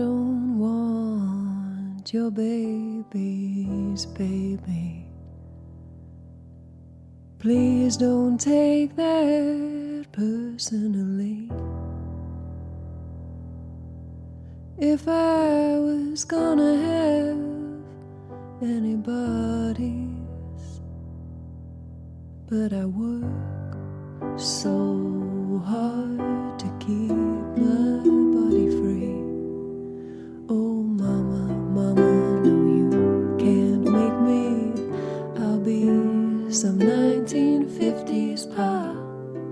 don't want your baby's baby. Please don't take that personally. If I was gonna have anybody's, but I work so hard to keep my body free. Oh mama, mama, no you can't make me. I'll be some 1950s pop,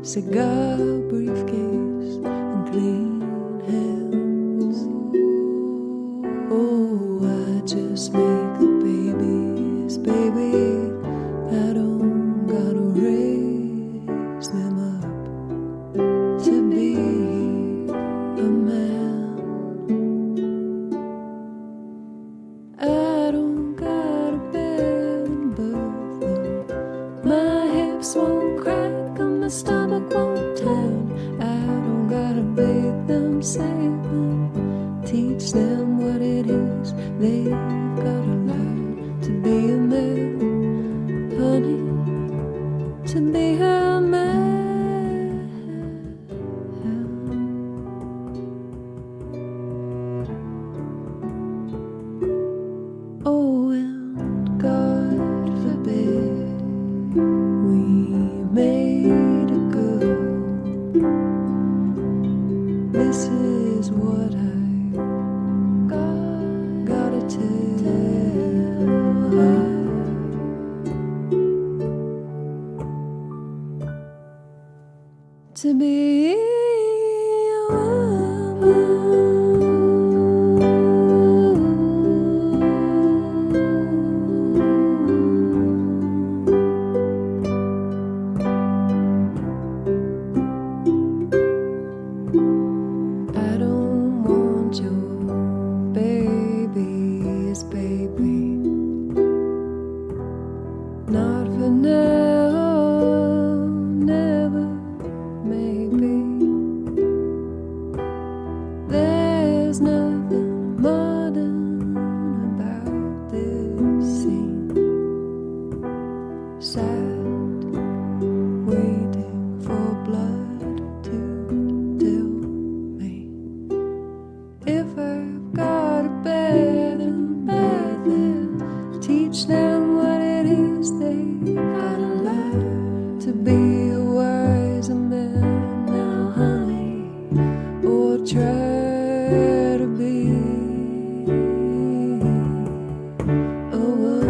cigar briefcase and clean hands. Oh, I just make the babies, baby. I don't gotta raise them up to be a man. I don't gotta bear and birth them. My hips won't crack and my stomach won't turn. I don't gotta bake them, save them, teach them what it is they've gotta learn to be a man, honey, to be a man. Oh, and God forbid we made a girl. This is what I gotta tell her. To be a I don't want your baby's baby. Not for now, never, maybe. There's nothing modern about this scene. Sad, waiting for blood to tell me. If I've gotta bear them, teach them what it is they gotta learn to be a wiser man now, honey, or try to be a woman.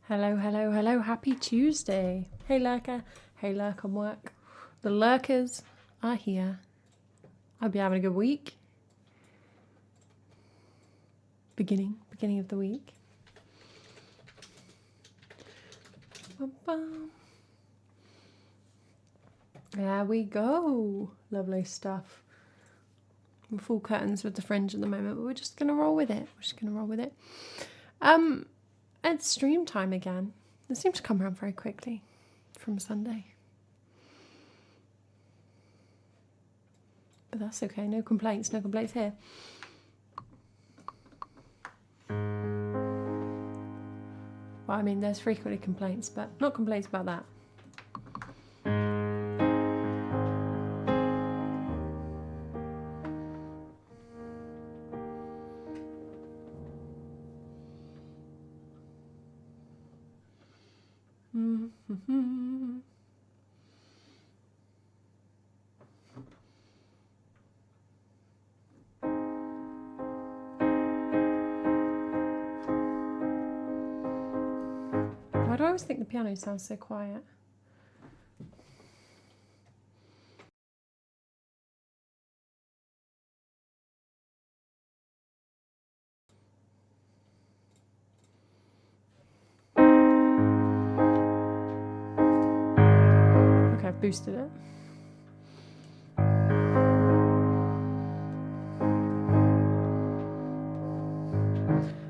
Hello, hello, hello. Happy Tuesday. Hey, lurker. Hey, lurk on work. The lurkers are here. I'll be having a good week. Beginning of the week. Bum-bum. There we go. Lovely stuff. We're full curtains with the fringe at the moment, but we're just going to roll with it. It's stream time again. It seems to come around very quickly from Sunday. But that's okay, no complaints here. Well, I mean, there's frequently complaints, but not complaints about that. always think the piano sounds so quiet. Okay, I've boosted it.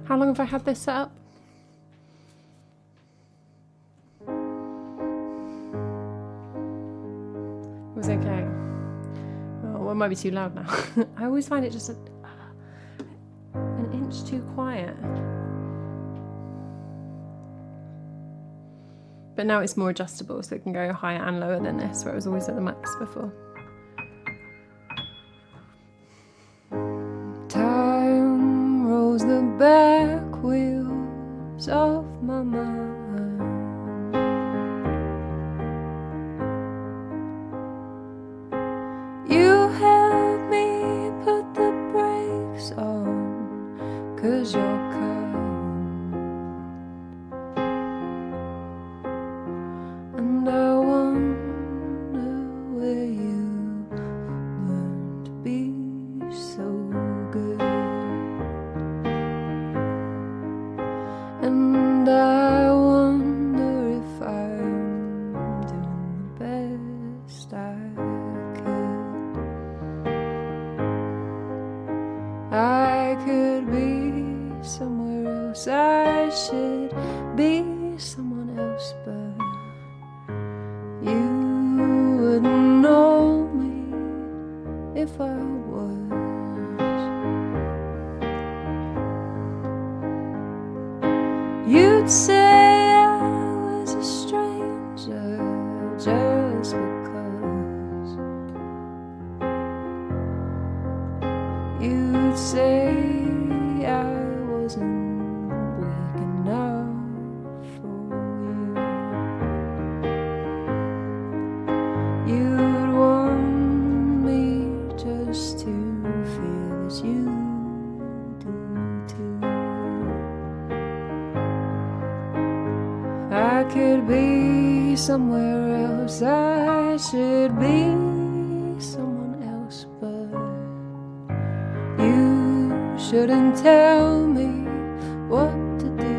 How long have I had this set up? It was okay. Oh, well, it might be too loud now. I always find it just an inch too quiet. But now it's more adjustable, so it can go higher and lower than this, where it was always at the max before. Time rolls the back wheels of my mind. You help me put the brakes on, 'cause you're kind, and I wonder where you learned to be so good. And I wonder if I'm doing the best I could. I could be somewhere else, I should be someone else, but you wouldn't know me if I was. You'd say I was a stranger just because. You'd say I wasn't big enough for you. You'd want me just to feel as you do too. I could be somewhere else, I should be someone else, but you shouldn't tell me what to do.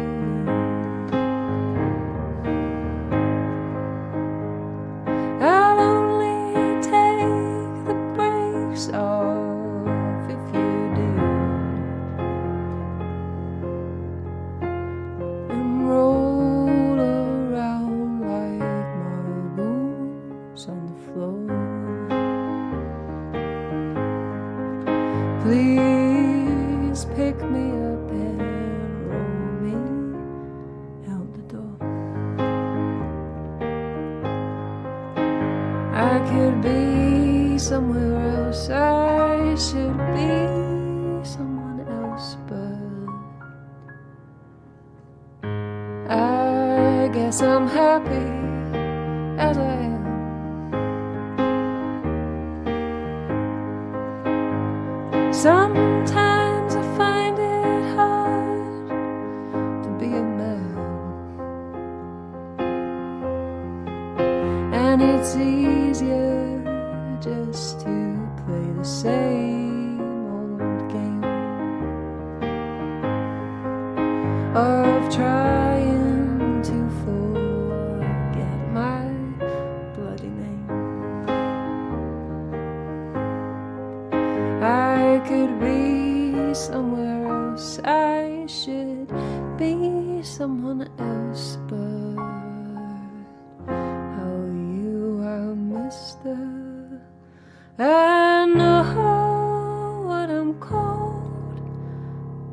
I'll only take the brakes off if you do, and roll around like marbles on the floor. Please pick me up and roll me out the door. I could be somewhere else, I should be someone else, but I guess I'm happy as I am. Sometimes I find it hard to be a man, and it's easier just to play the same old game of trying to forget my bloody name. I could be somewhere else, I should be someone else, but how you are, mister. I know what I'm called,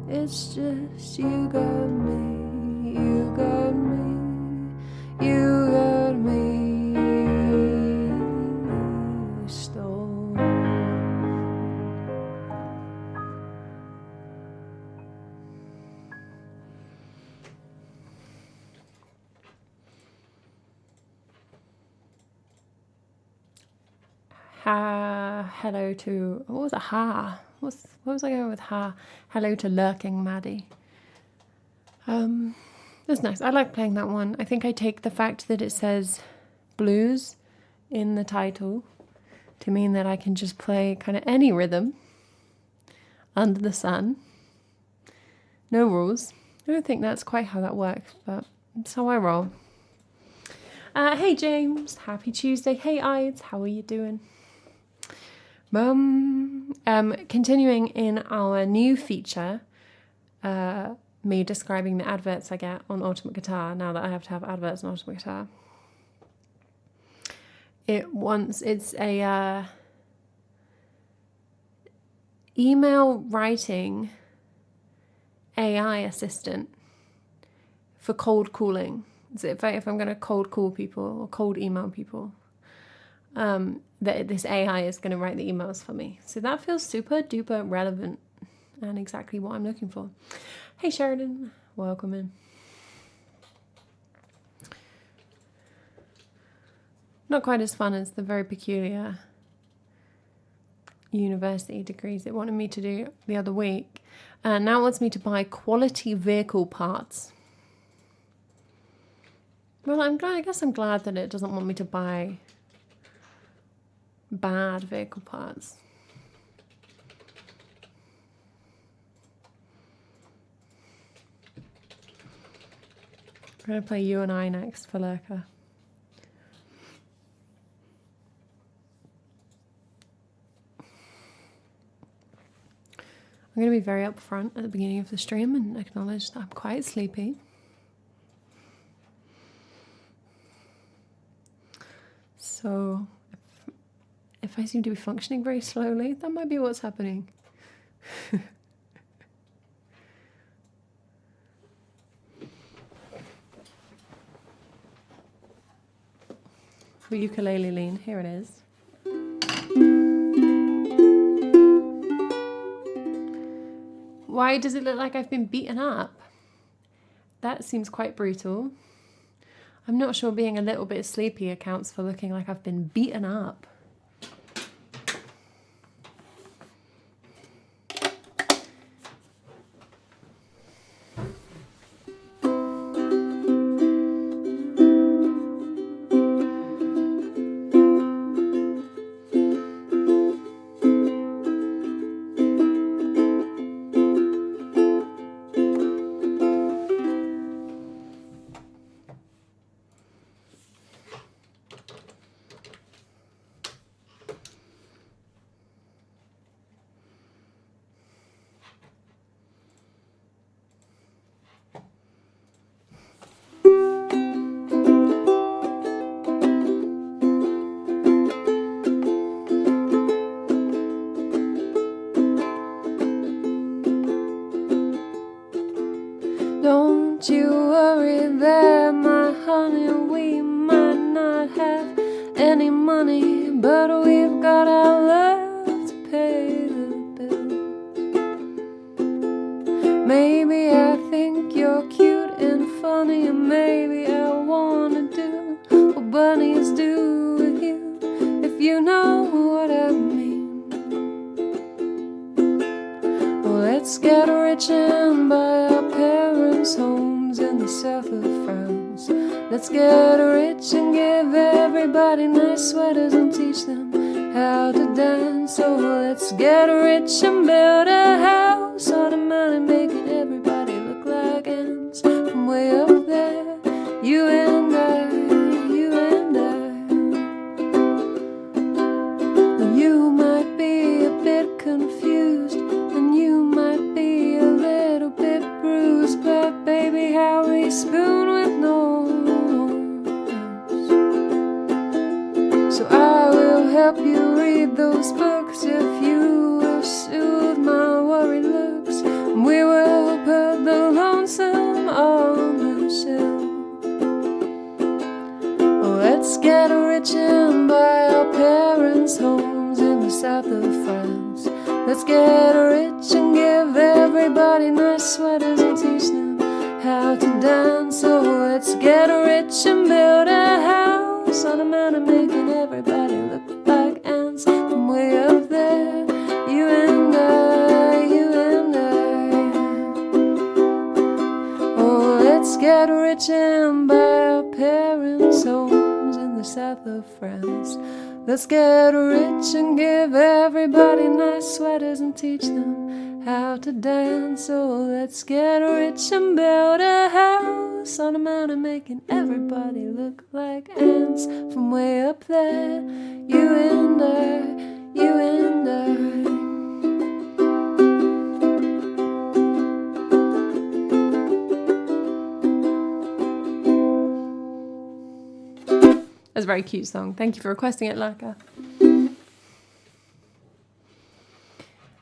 it's just you got me, you got me, you got me stoned. Hello to, what was it, what was I going with Hello to Lurking Maddie. That's nice. I like playing that one. I think I take the fact that it says blues in the title to mean that I can just play kind of any rhythm under the sun. No rules. I don't think that's quite how that works, but that's how I roll. Hey James, happy Tuesday. Hey Ides, how are you doing? Continuing in our new feature, me describing the adverts I get on Ultimate Guitar, now that I have to have adverts on Ultimate Guitar. It's a email writing AI assistant for cold calling. So if I'm going to cold call people or cold email people, that this AI is going to write the emails for me. So that feels super duper relevant and exactly what I'm looking for. Hey Sheridan, welcome in. Not quite as fun as the very peculiar university degrees it wanted me to do the other week. Now it wants me to buy quality vehicle parts. Well, I guess I'm glad that it doesn't want me to buy bad vehicle parts. I'm going to play You and I next for Lurker. I'm going to be very upfront at the beginning of the stream and acknowledge that I'm quite sleepy. So if I seem to be functioning very slowly, that might be what's happening. For ukulele lean, here it is. Why does it look like I've been beaten up? That seems quite brutal. I'm not sure being a little bit sleepy accounts for looking like I've been beaten up. Don't you worry there, my honey, we might not have any money, but we've got our love to pay the bills. Maybe I think you're cute and funny, and maybe I wanna do what bunnies do with you, if you know what I mean. Well, let's get rich and buy our parents' homes in the south of France. Let's get rich and give everybody nice sweaters and teach them how to dance. So let's get rich and build a house on a mountain, making everybody look like ants from way up there. You and I, you and I. You might be a bit confused, and you might be a little bit bruised, but baby, how we spoon with no nose. So I will help you read those books if you will soothe my worried looks. We will put the lonesome on the shelf. Let's get rich and buy our parents' homes in the south of France. Let's get rich and give everybody nice sweaters and teach them how to dance. So let's get rich and build a house on a mountain, making everybody look like ants from way up there. You and I, you and I. Oh, let's get get rich and buy our parents' homes in the south of France. Let's get rich and give everybody nice sweaters and teach them how to dance. So let's get rich and build a house on a mountain, making everybody look like ants from way up there. You and I, you and I. That's a very cute song. Thank you for requesting it, Lurker.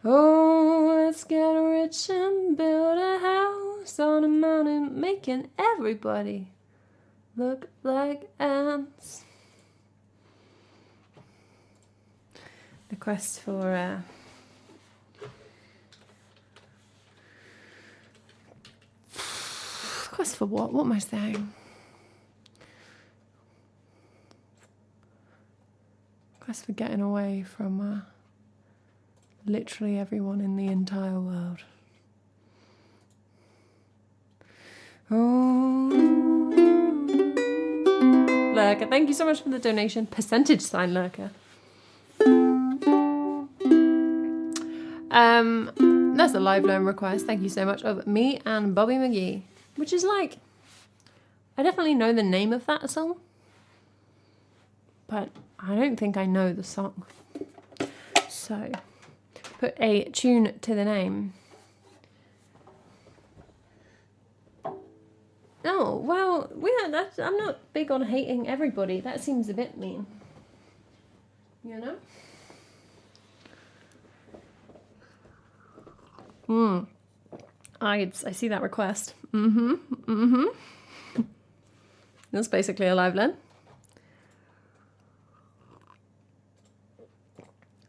Oh, let's get rich and build a house on a mountain, making everybody look like ants. Request for request for what? What am I saying? Request for getting away from literally everyone in the entire world. Oh, Lurker, thank you so much for the donation. Percentage sign Lurker. That's a live loan request. Thank you so much of me and Bobby McGee, which is like, I definitely know the name of that song, but I don't think I know the song. So, put a tune to the name. Oh, well, I'm not big on hating everybody. That seems a bit mean. You know? I see that request. That's basically a live loan.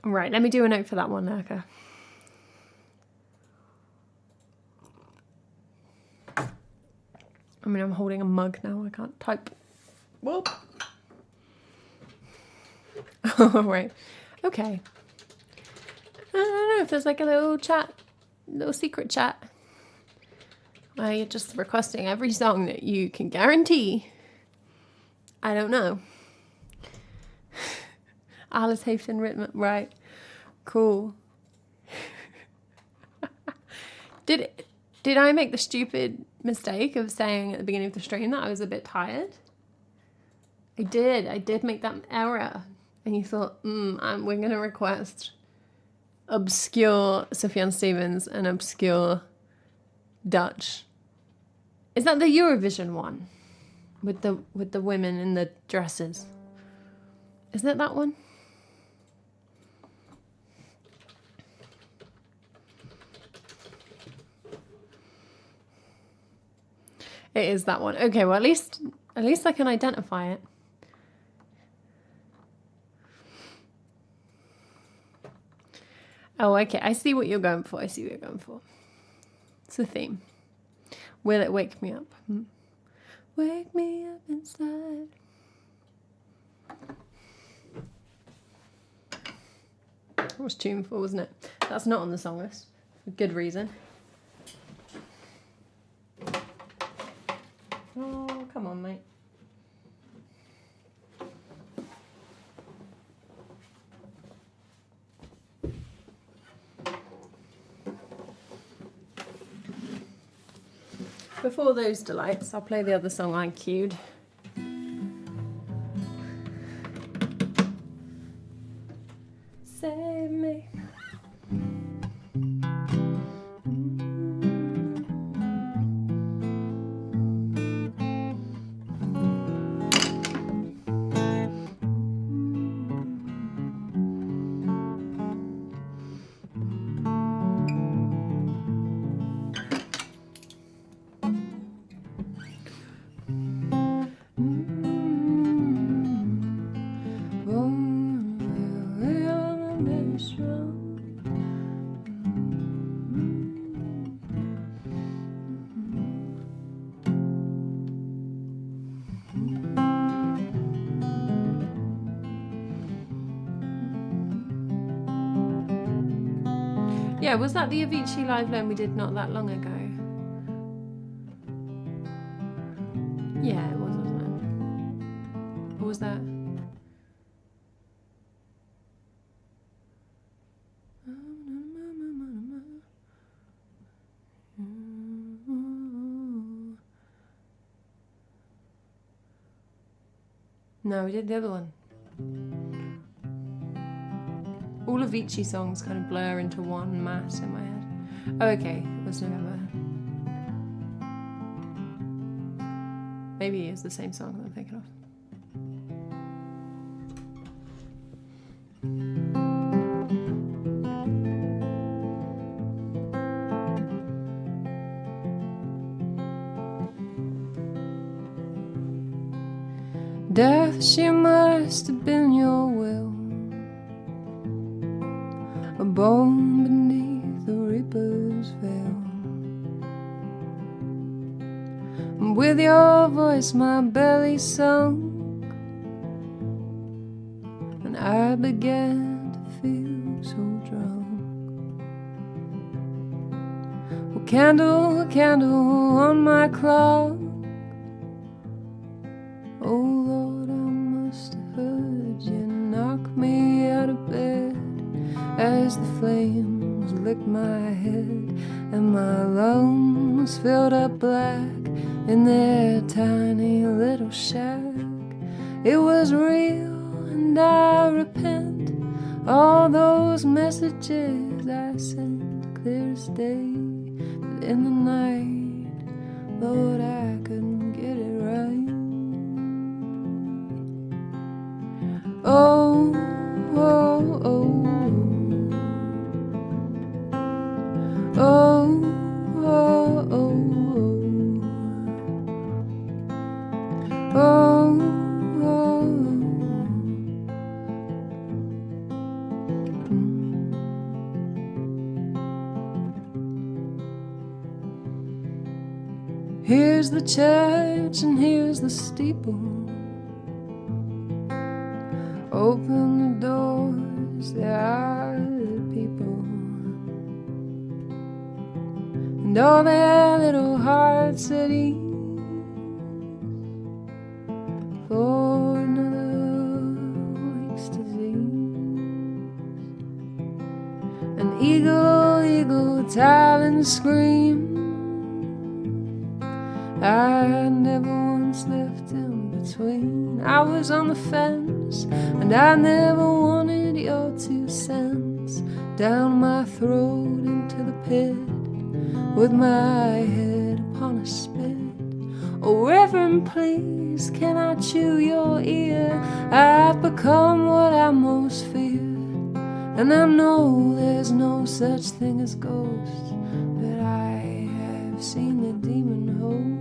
Right, let me do a note for that one, Lurker. I mean, I'm holding a mug now, I can't type. Whoop. Oh, right. Okay. I don't know if there's like a little secret chat. Where you're just requesting every song that you can guarantee. I don't know. Alice Hafen written, right. Cool. Did I make the stupid mistake of saying at the beginning of the stream that I was a bit tired? I did make that error. And you thought, we're going to request obscure Sufjan Stevens and obscure Dutch. Is that the Eurovision one? With the women in the dresses? Isn't it that one? It is that one. Okay, well at least I can identify it. Oh, okay. I see what you're going for. It's a theme. Will it wake me up? Wake me up inside. That was tuneful, wasn't it? That's not on the song list. For good reason. Oh, come on, mate. Before those delights, I'll play the other song I queued. Save me. Yeah, was that the Avicii live loan we did not that long ago? No, we did the other one. All of Avicii songs kind of blur into one mass in my head. Oh, okay, it was November. Maybe it's the same song that I'm thinking of. Death, she must have been your will, a bone beneath the reaper's veil. And with your voice my belly sunk, and I began to feel so drunk. Well, candle, candle on my clock, oh Lord, I must have heard you knock me out of bed as the flames licked my head and my lungs filled up black in their tiny little shack. It was real and I repent all those messages I sent clear as day, but in the night, Lord, I couldn't get it right. Oh, oh, oh, oh, oh, oh, oh, oh, oh. Here's the church and here's the steeple. Open the doors, there are the people, and all their little hearts at ease for another week's disease. An eagle, eagle, talons scream. I never once left in between. I was on the fence, and I never wanted your 2 cents down my throat into the pit with my head upon a spit. Oh, Reverend, please, can I chew your ear? I've become what I most fear, and I know there's no such thing as ghosts, but I have seen the demon host.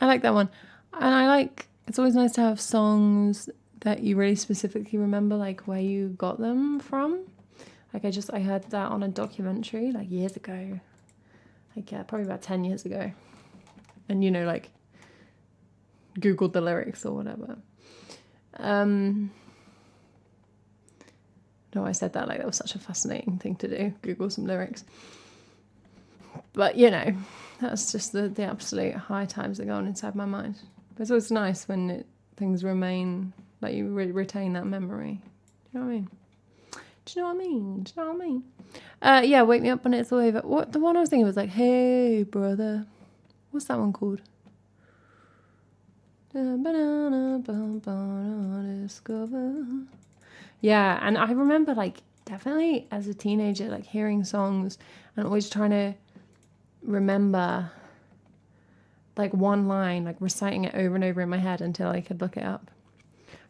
I like that one. And I like, it's always nice to have songs that you really specifically remember, like where you got them from. Like I heard that on a documentary like years ago. Like probably about 10 years ago. And like Googled the lyrics or whatever. No, I said that like that was such a fascinating thing to do. Google some lyrics. But that's just the absolute high times that go on inside my mind. But it's always nice when things remain, like you retain that memory. Do you know what I mean? Do you know what I mean? Do you know what I mean? Yeah, Wake Me Up When It's All Over. What the one I was thinking was like, Hey Brother. What's that one called? Discover. Yeah, and I remember like definitely as a teenager like hearing songs and always trying to remember like one line, like reciting it over and over in my head until I could look it up.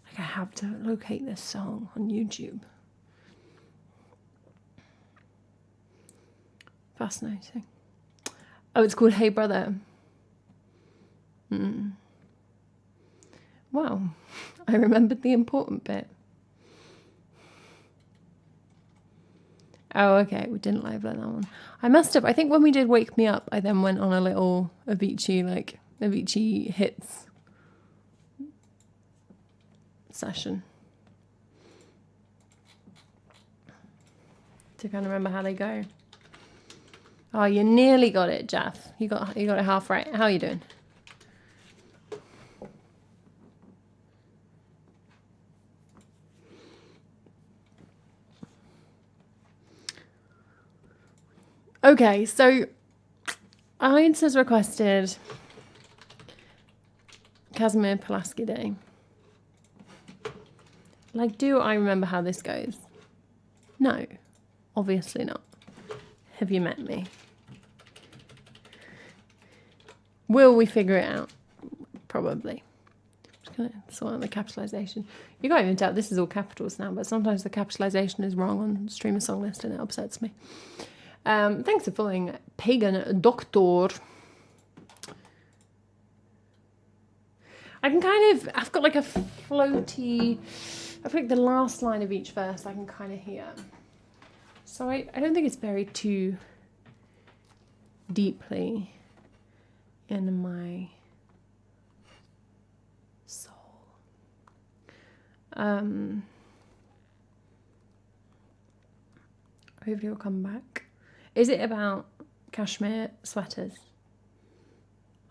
Like I have to locate this song on YouTube. Fascinating. Oh, it's called Hey Brother. Wow, I remembered the important bit. Oh, okay, we didn't live learn that one. I must have. I think when we did Wake Me Up, I then went on a little Avicii hits session to kind of remember how they go. Oh, you nearly got it, Jeff. You got it half right. How are you doing? Okay, so Ides has requested Casimir Pulaski Day. Like, do I remember how this goes? No, obviously not. Have you met me? Will we figure it out? Probably. Just gonna sort out the capitalization. You can't even tell this is all capitals now, but sometimes the capitalization is wrong on Streamer Song List and it upsets me. Thanks for following Pagan Doctor. I can I've got like a floaty, I feel like the last line of each verse I can kind of hear. So I don't think it's buried too deeply in my soul. Hopefully it'll come back. Is it about cashmere sweaters?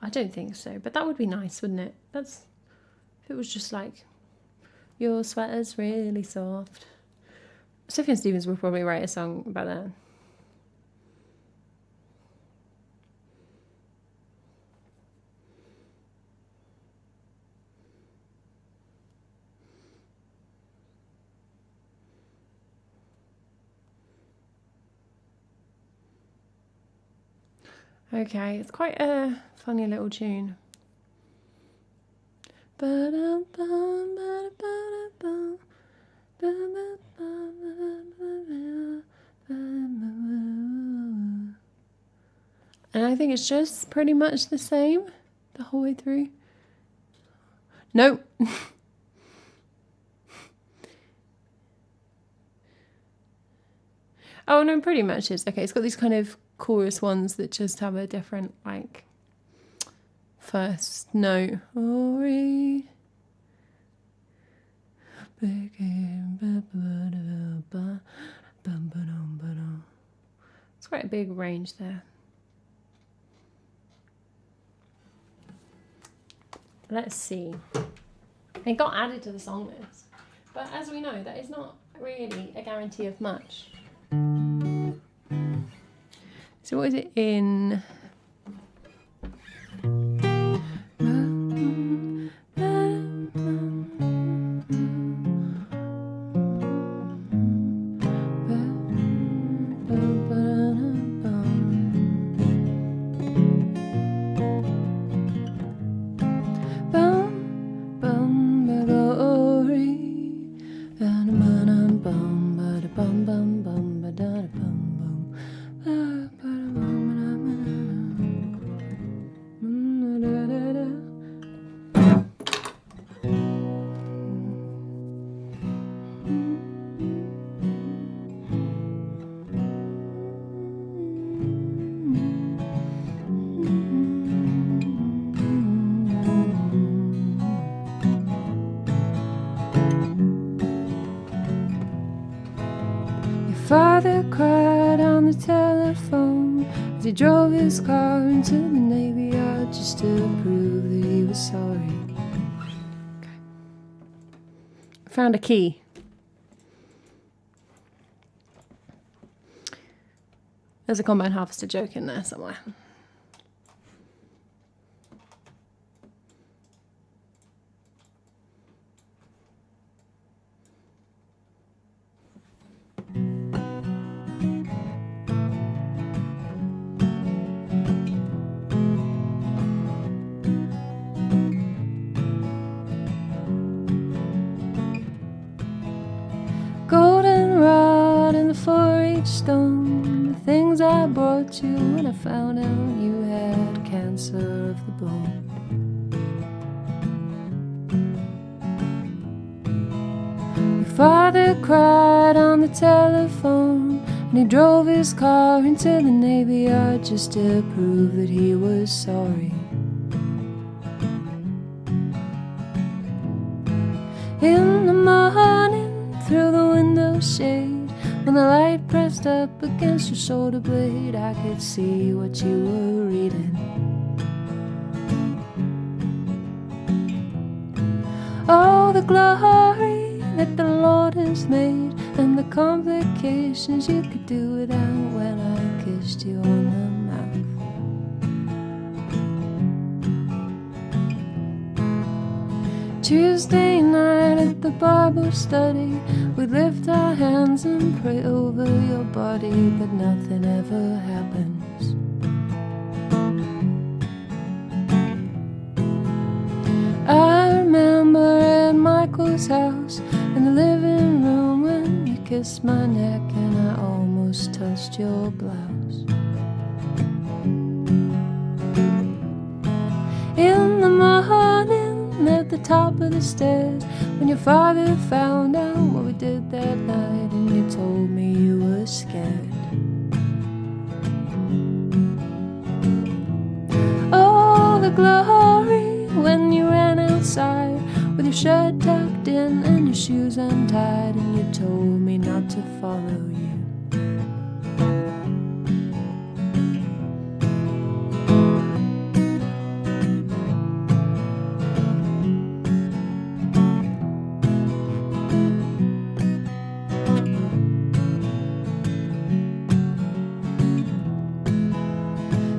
I don't think so, but that would be nice, wouldn't it? If it was just like, your sweater's really soft. Sufjan Stevens will probably write a song about that. Okay, it's quite a funny little tune. And I think it's just pretty much the same the whole way through. Nope. Oh, no, pretty much is. Okay, it's got these kind of chorus ones that just have a different, like, first note. It's quite a big range there. Let's see. It got added to the song list, but as we know, that is not really a guarantee of much. So what is it in? Father cried on the telephone as he drove his car into the Navy Yard just to prove that he was sorry. Okay. Found a key. There's a combine harvester joke in there somewhere. each stone, the things I brought you when I found out you had cancer of the bone. Your father cried on the telephone, and he drove his car into the Navy Yard just to prove that he was sorry. In the morning, through the window shade, when the light pressed up against your shoulder blade, I could see what you were reading. Oh, the glory that the Lord has made, and the complications you could do without when I kissed you on the mouth. Tuesday night at the Bible study, we'd lift our hands and pray over your body, but nothing ever happens. I remember at Michael's house in the living room when you kissed my neck and I almost touched your blouse. In the morning at the top of the stairs, when your father found out what we did that night, and you told me you were scared. Oh, the glory when you ran outside with your shirt tucked in and your shoes untied, and you told me not to follow you.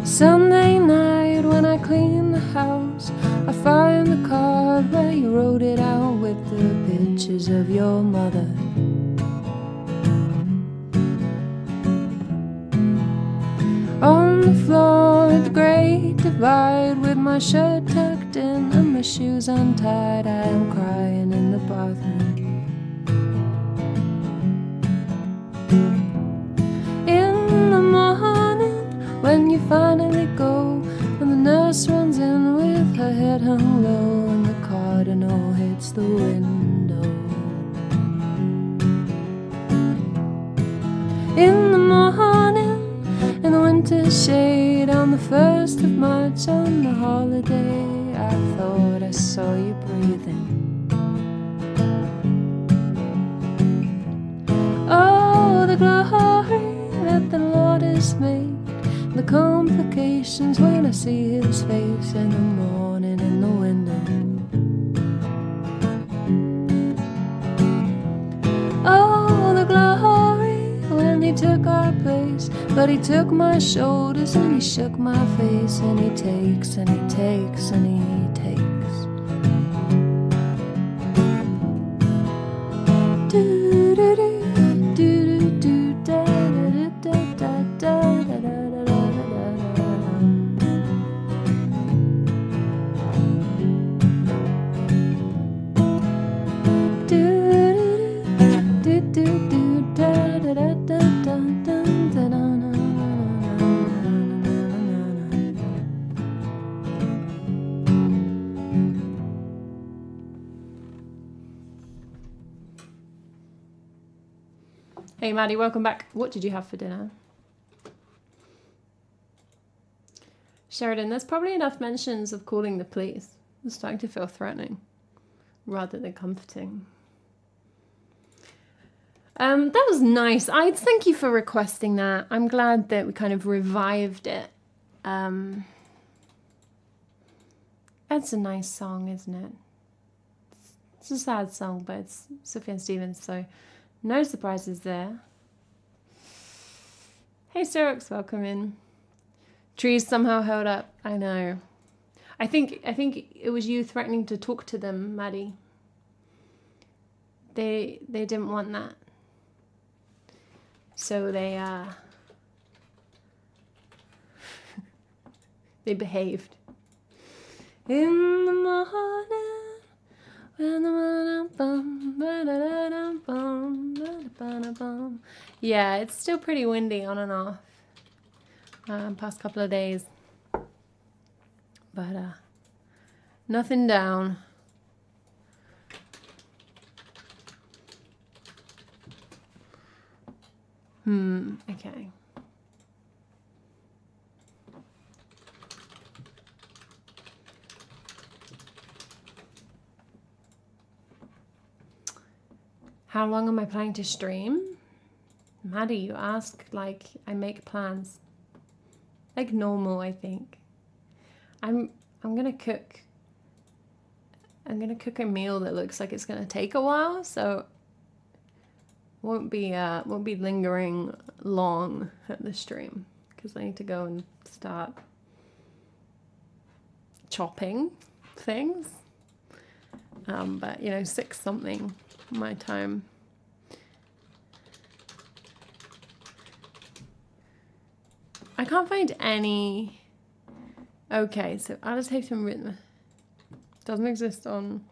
Sunday night when I clean the house, I find the card where you wrote it out with the pictures of your mother. On the floor at the Great Divide, with my shirt tucked in and my shoes untied, I am crying in the bathroom. In the morning when you finally go, and the nurse runs in with her head hung low, and the cardinal hits the window. In the morning, in the winter shade, on the 1st of March, on the holiday, I thought I saw you breathing. Oh, the glory that the Lord has made, the complications when I see his face in the morning in the window. Oh, the glory when he took our place, but he took my shoulders and he shook my face, and he takes and he takes and he takes. Do do do do do da da da da da da da. Hey Maddie, welcome back. What did you have for dinner? Sheridan, there's probably enough mentions of calling the police. I'm starting to feel threatening rather than comforting. That was nice. Thank you for requesting that. I'm glad that we kind of revived it. That's a nice song, isn't it? It's a sad song, but it's Sufjan Stevens, so no surprises there. Hey Syrox, welcome in. Trees somehow held up. I know. I think it was you threatening to talk to them, Maddie. They didn't want that. So they behaved. In the morning, when the Yeah, it's still pretty windy on and off. Past couple of days. But nothing down. Okay. How long am I planning to stream? Maddie, you ask like I make plans. Like normal, I think. I'm gonna cook. I'm gonna cook a meal that looks like it's gonna take a while, so won't be lingering long at the stream because I need to go and start chopping things. But 6 something my time. I can't find any. Okay, so adaptation rhythm doesn't exist on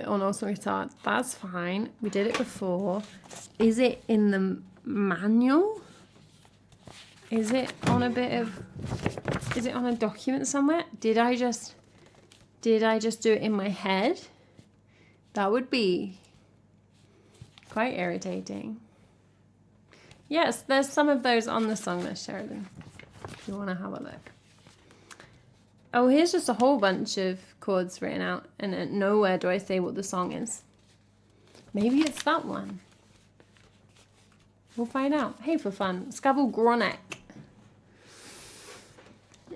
awesome guitar. That's fine. We did it before. Is it in the manual? Is it on a document somewhere? Did I just do it in my head? That would be quite irritating. Yes, there's some of those on the song list, Sheridan, if you want to have a look. Oh, here's just a whole bunch of chords written out, and nowhere do I say what the song is. Maybe it's that one. We'll find out. Hey, for fun. Scabble Gronek.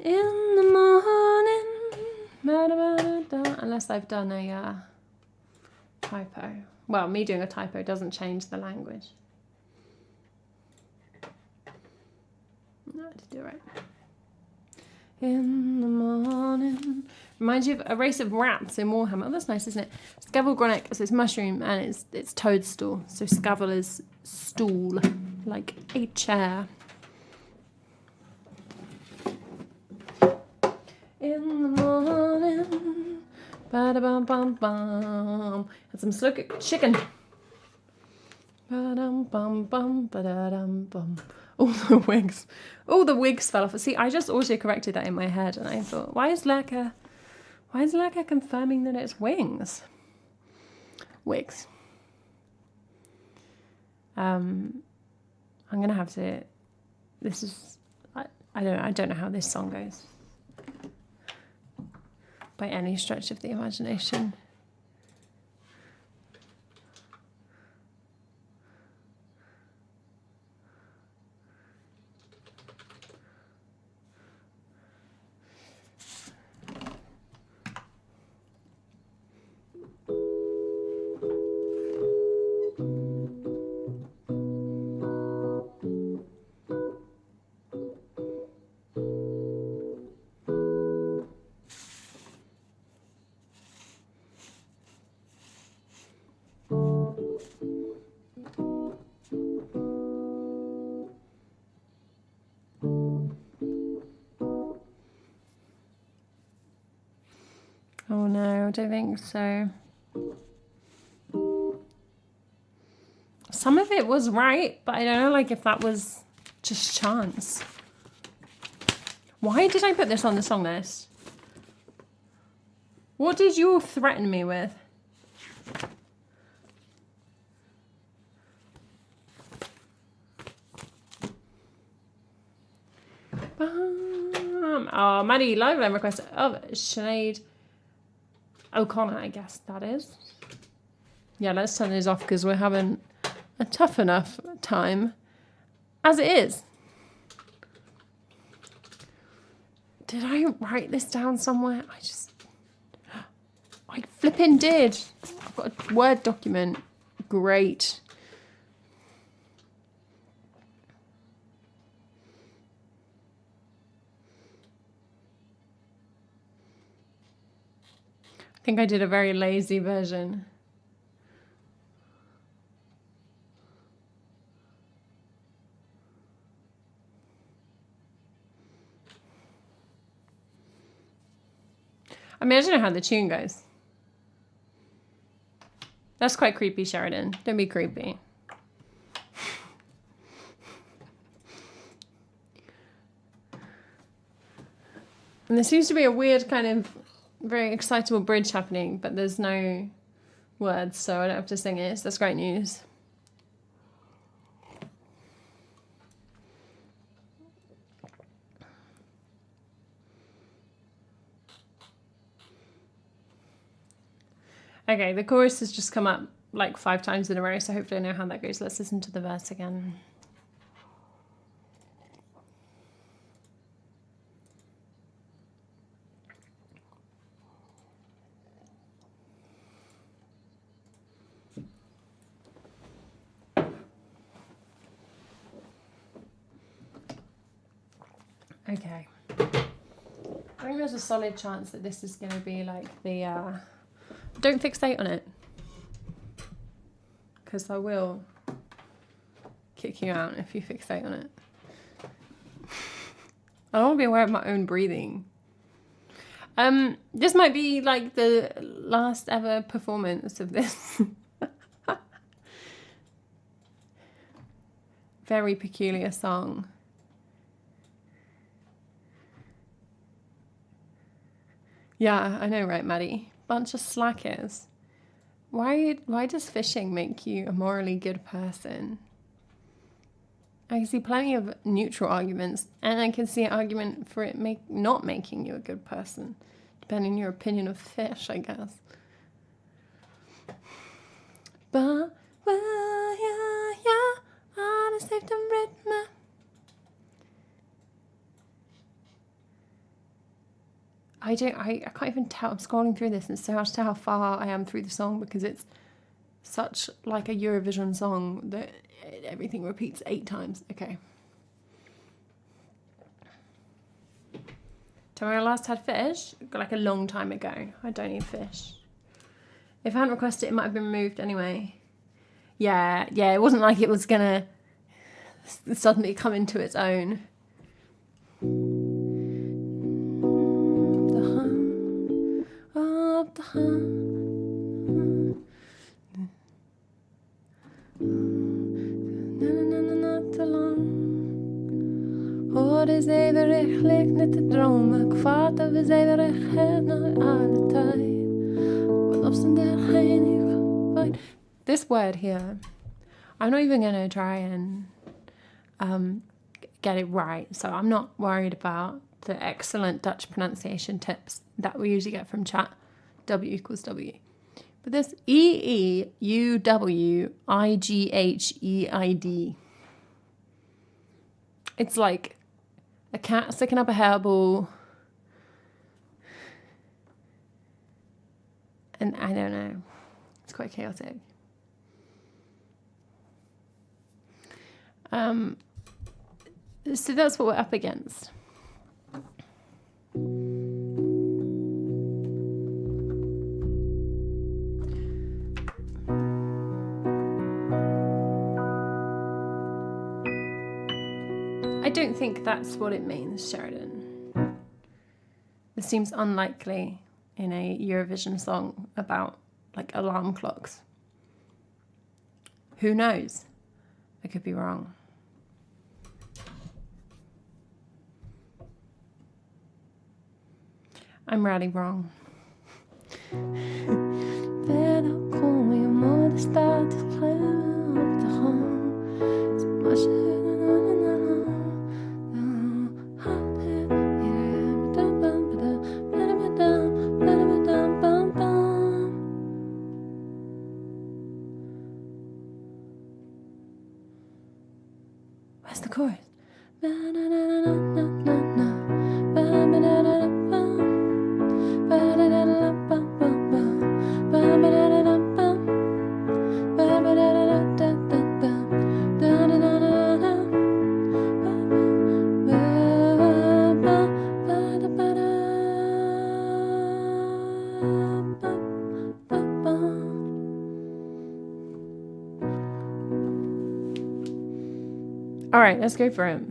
In the morning. Unless I've done a typo. Well, me doing a typo doesn't change the language. No, I did do it right. In the morning. Reminds you of a race of rats in Warhammer. Oh, that's nice, isn't it? Scavel Gronic, so it's mushroom and it's toadstool. So scavel is stool, like a chair. In the morning. Ba-da-bum-bum-bum. Had some slow cooked chicken. Ba-dum-bum-bum, ba-da-dum-bum. All the wigs fell off. See, I just auto-corrected that in my head, and I thought, why is Lurker confirming that it's wings? Wigs. I'm gonna have to. This is. I don't know how this song goes. By any stretch of the imagination. Oh no, I don't think so. Some of it was right, but I don't know if that was just chance. Why did I put this on the song list? What did you all threaten me with? Oh, Maddie, live request of Sinead O'Connor, I guess that is. Yeah, let's turn these off because we're having a tough enough time as it is. Did I write this down somewhere? I flipping did. I've got a Word document. Great. I think I did a very lazy version. I mean, I don't know how the tune goes. That's quite creepy, Sheridan. Don't be creepy. there seems to be a weird kind of very excitable bridge happening, but there's no words, so I don't have to sing it. So that's great news. Okay, the chorus has just come up like 5 times in a row, so hopefully I know how that goes. Let's listen to the verse again. Okay. I think there's a solid chance that this is going to be like the... Don't fixate on it, because I will kick you out if you fixate on it. I don't want to be aware of my own breathing. This might be like the last ever performance of this very peculiar song. Yeah, I know, right, Maddie? Bunch of slackers. Why does fishing make you a morally good person? I can see plenty of neutral arguments, and I can see an argument for it not making you a good person, depending on your opinion of fish, I guess. But ja, alles heeft een ritme. I can't even tell. I'm scrolling through this and it's so hard to tell how far I am through the song because it's such like a Eurovision song that everything repeats 8 times. Okay. So when I last had fish, like a long time ago. I don't eat fish. If I hadn't requested it, it might have been removed anyway. Yeah, it wasn't like it was gonna suddenly come into its own. Hoor is everig licht net te dromen. Ik vaart over zeverigheid naar alle tijd. Wat op zijn dergeen. This word here, I'm not even going to try and get it right. So I'm not worried about the excellent Dutch pronunciation tips that we usually get from chat. W equals W. But this EEUWIGHEID. It's like a cat sticking up a hairball. And I don't know. It's quite chaotic. So that's what we're up against. I don't think that's what it means, Sheridan. This seems unlikely in a Eurovision song about, like, alarm clocks. Who knows? I could be wrong. I'm really wrong. Where's the chorus? All right, let's go for it.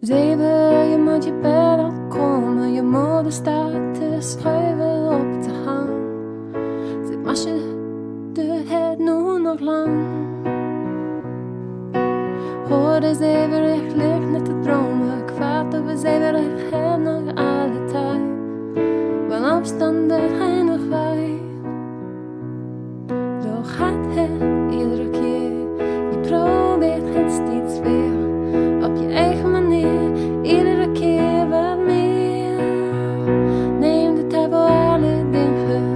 Zeven, je moet je bed opkomen. Je moeder staat te schuiven op de gang. Zeg maar, je doet het nu nog lang. Hoor de zeverig licht net te dromen. Ik vaart over zeverig afstanden nog weit. Zo gaat het iedere keer. Je probeert het steeds weer. Op je eigen manier, iedere keer wat meer. Neem de tijd voor alle dingen.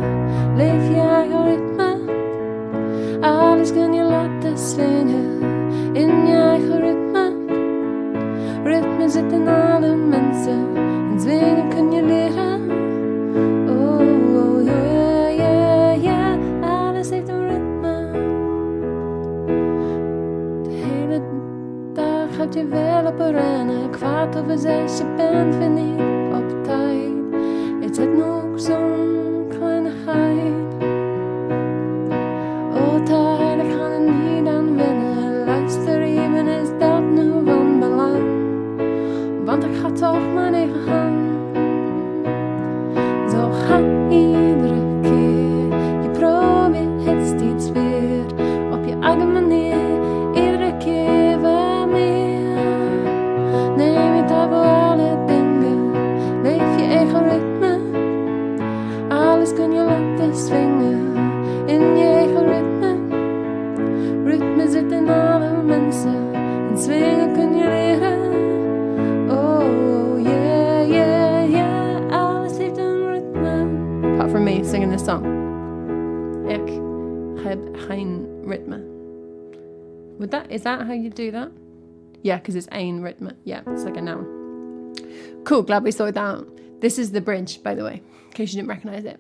Leef je eigen ritme. Alles kun je laten swingen. In je eigen ritme. Ritme zit in alle mensen. En zwingen kun je leren. Oh, yeah, yeah, yeah. Alles heeft een ritme. De hele dag gaat je wel op een rennen. 5:45, je bent weer niet op tijd. Het is nog zo'n kleinigheid. Altijd, ik ga er niet aan wennen. Luister even, is dat nu van belang? Want ik ga toch mijn eigen gang. Zo ga iedere keer. Je probeert het steeds weer. Op je eigen manier. Iedere keer wat meer. Neem je tijd voor alle dingen. Leef je eigen ritme. Alles kun je laten swingen. In je eigen ritme. Ritme zit in alle mensen. En swingen kun je leren. Oh, yeah, yeah, yeah. Alles heeft een ritme. Apart from me singing this song. Ik heb geen ritme. Is that how you do that? Yeah, because it's ein ritme. Yeah, it's like a noun. Cool, glad we sorted that out. This is the bridge, by the way, in case you didn't recognize it.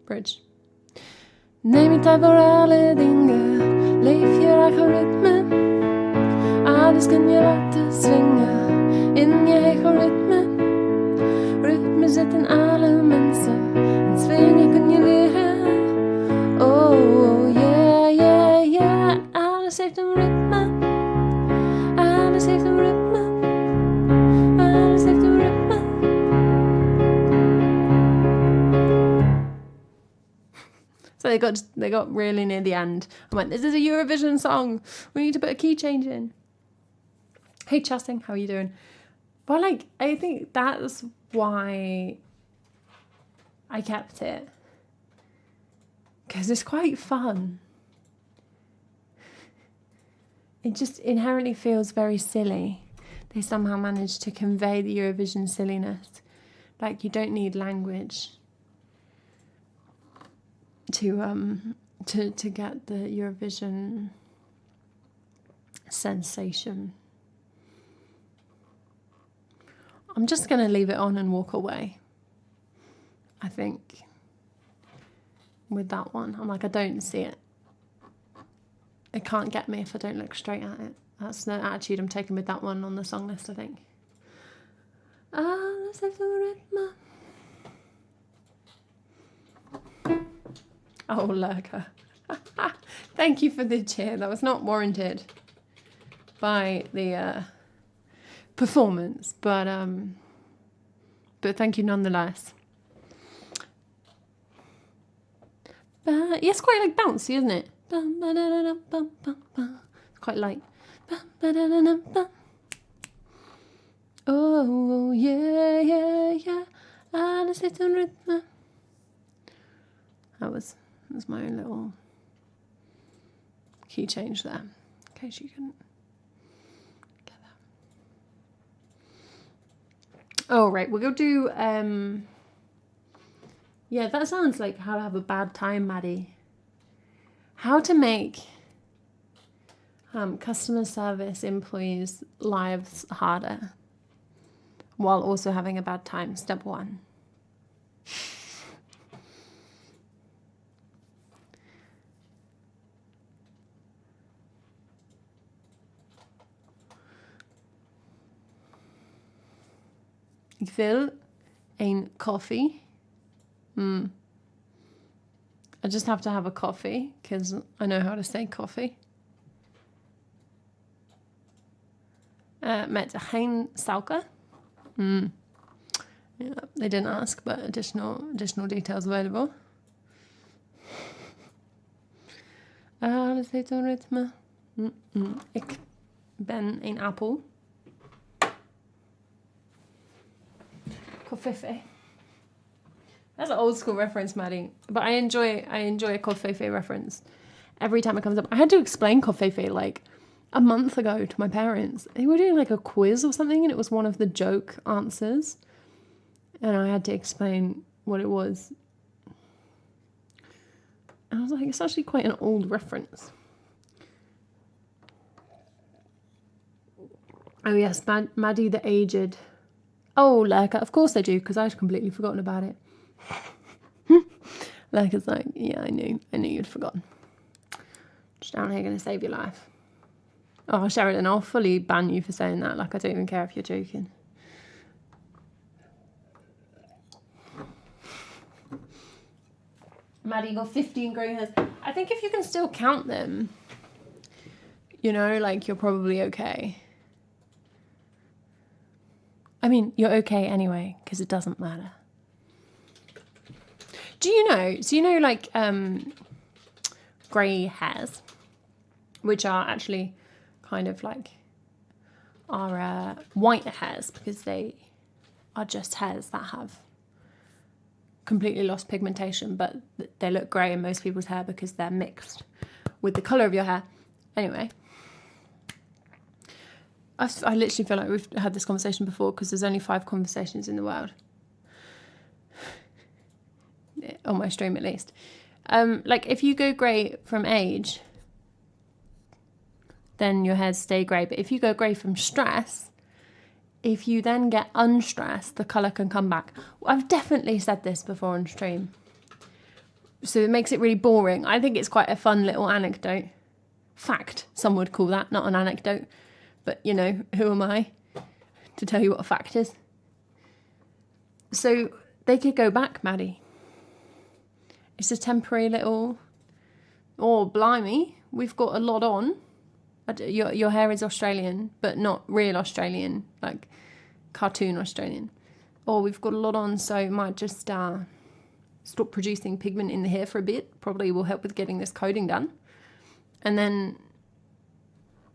Bridge. Neem je tijd voor alle dingen. Leef je eigen ritme. Alles kun je laten swingen. In je eigen ritme. Ritme zit in alle mensen. En swingen kun je leren. Oh, yeah, yeah, yeah. Alles heeft een ritme. Alles heeft een ritme. Alles heeft een ritme. So they got really near the end. I went, this is a Eurovision song. We need to put a key change in. Hey Chasting, how are you doing? But like, I think that's why I kept it. Because it's quite fun. It just inherently feels very silly. They somehow managed to convey the Eurovision silliness. Like, you don't need language to get the Eurovision sensation. I'm just going to leave it on and walk away, I think, with that one. I'm like, I don't see it. It can't get me if I don't look straight at it. That's the attitude I'm taking with that one on the song list, I think. Let's have the rhythm. Oh, Lurker. Thank you for the cheer. That was not warranted by the performance, but thank you nonetheless. But yeah, it's quite like bouncy, isn't it? It's quite light. Oh yeah, yeah, yeah. Alles heeft een ritme. That was my own little key change there, in case you couldn't get that. Oh, right, we'll go do, yeah, that sounds like how to have a bad time, Maddie. How to make customer service employees' lives harder while also having a bad time, step 1. Ik wil een coffee. I just have to have a coffee because I know how to say coffee. Met geen suiker. Yeah, they didn't ask, but additional details available. Alles heeft een ritme. Ik ben een appel. Koffie. That's an old school reference, Maddie. But I enjoy a Covfefe reference every time it comes up. I had to explain Covfefe like a month ago to my parents. They were doing like a quiz or something, and it was one of the joke answers. And I had to explain what it was. And I was like, it's actually quite an old reference. Oh yes, Maddie the Aged. Oh, Lurker, of course they do, because I'd completely forgotten about it. Lurker's like, yeah, I knew you'd forgotten. Just down here going to save your life. Oh, Sheridan, I'll fully ban you for saying that. Like, I don't even care if you're joking. Maddie, you got 15 grey hairs. I think if you can still count them, you know, like, you're probably okay. I mean, you're okay anyway, because it doesn't matter. Do you know, like, grey hairs, which are actually kind of like are white hairs, because they are just hairs that have completely lost pigmentation, but they look grey in most people's hair because they're mixed with the colour of your hair. Anyway, I literally feel like we've had this conversation before, because there's only 5 conversations in the world. On my stream, at least. Like, if you go grey from age, then your hairs stay grey. But if you go grey from stress, if you then get unstressed, the colour can come back. I've definitely said this before on stream. So it makes it really boring. I think it's quite a fun little anecdote. Fact, some would call that, not an anecdote. But, you know, who am I to tell you what a fact is? So they could go back, Maddie. It's a temporary little... Oh, blimey, we've got a lot on. Your hair is Australian, but not real Australian, like cartoon Australian. Or we've got a lot on, so it might just stop producing pigment in the hair for a bit. Probably will help with getting this coating done. And then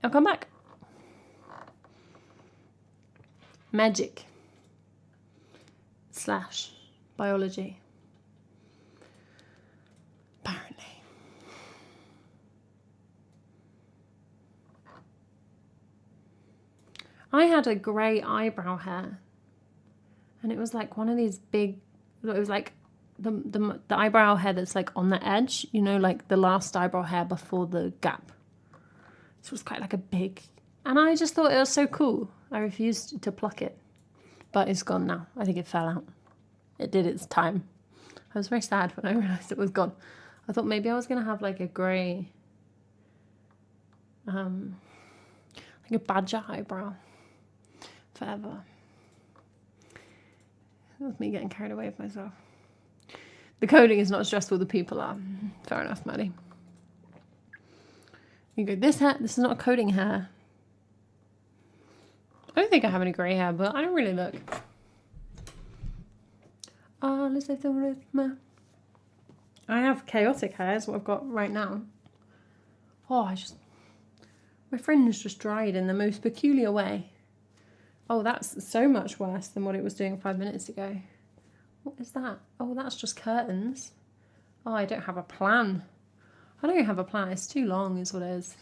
I'll come back. Magic / biology. Apparently. I had a grey eyebrow hair, and it was like one of these big, it was like the eyebrow hair that's like on the edge, you know, like the last eyebrow hair before the gap. So it was quite like a big, and I just thought it was so cool. I refused to pluck it, but it's gone now. I think it fell out. It did its time. I was very sad when I realised it was gone. I thought maybe I was going to have like a grey, like a badger eyebrow forever. That was me getting carried away with myself. The coding is not as stressful, the people are. Fair enough, Maddie. You go, this is not a coding hair. I don't think I have any grey hair, but I don't really look. I have chaotic hair, is what I've got right now. Oh, my fringe just dried in the most peculiar way. Oh, that's so much worse than what it was doing 5 minutes ago. What is that? Oh, that's just curtains. Oh, I don't have a plan. I don't have a plan. It's too long is what it is.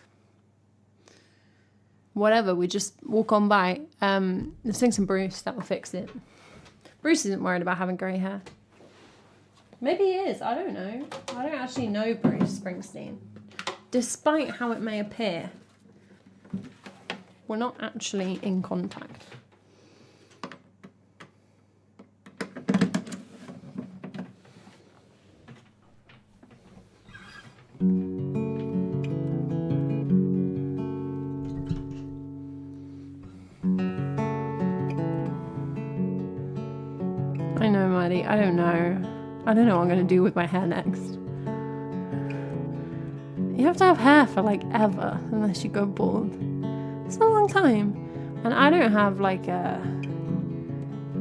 Whatever, we just walk on by. Let's sing some Bruce. That will fix it. Bruce isn't worried about having grey hair. Maybe he is. I don't know. I don't actually know Bruce Springsteen. Despite how it may appear, we're not actually in contact. I know, Maddie. I don't know. I don't know what I'm going to do with my hair next. You have to have hair for like ever, unless you go bald. It's a long time. And I don't have like I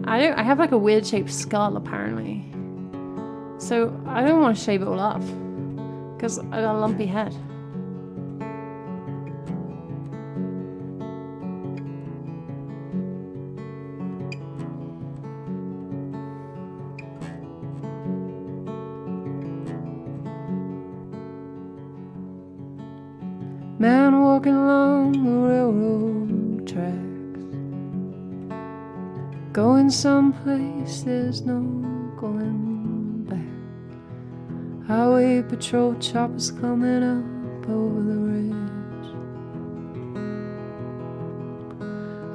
have like a weird shaped skull apparently. So I don't want to shave it all off, because I got a lumpy head. Man walking along the railroad tracks, going someplace there's no going back. Highway patrol choppers coming up over the ridge.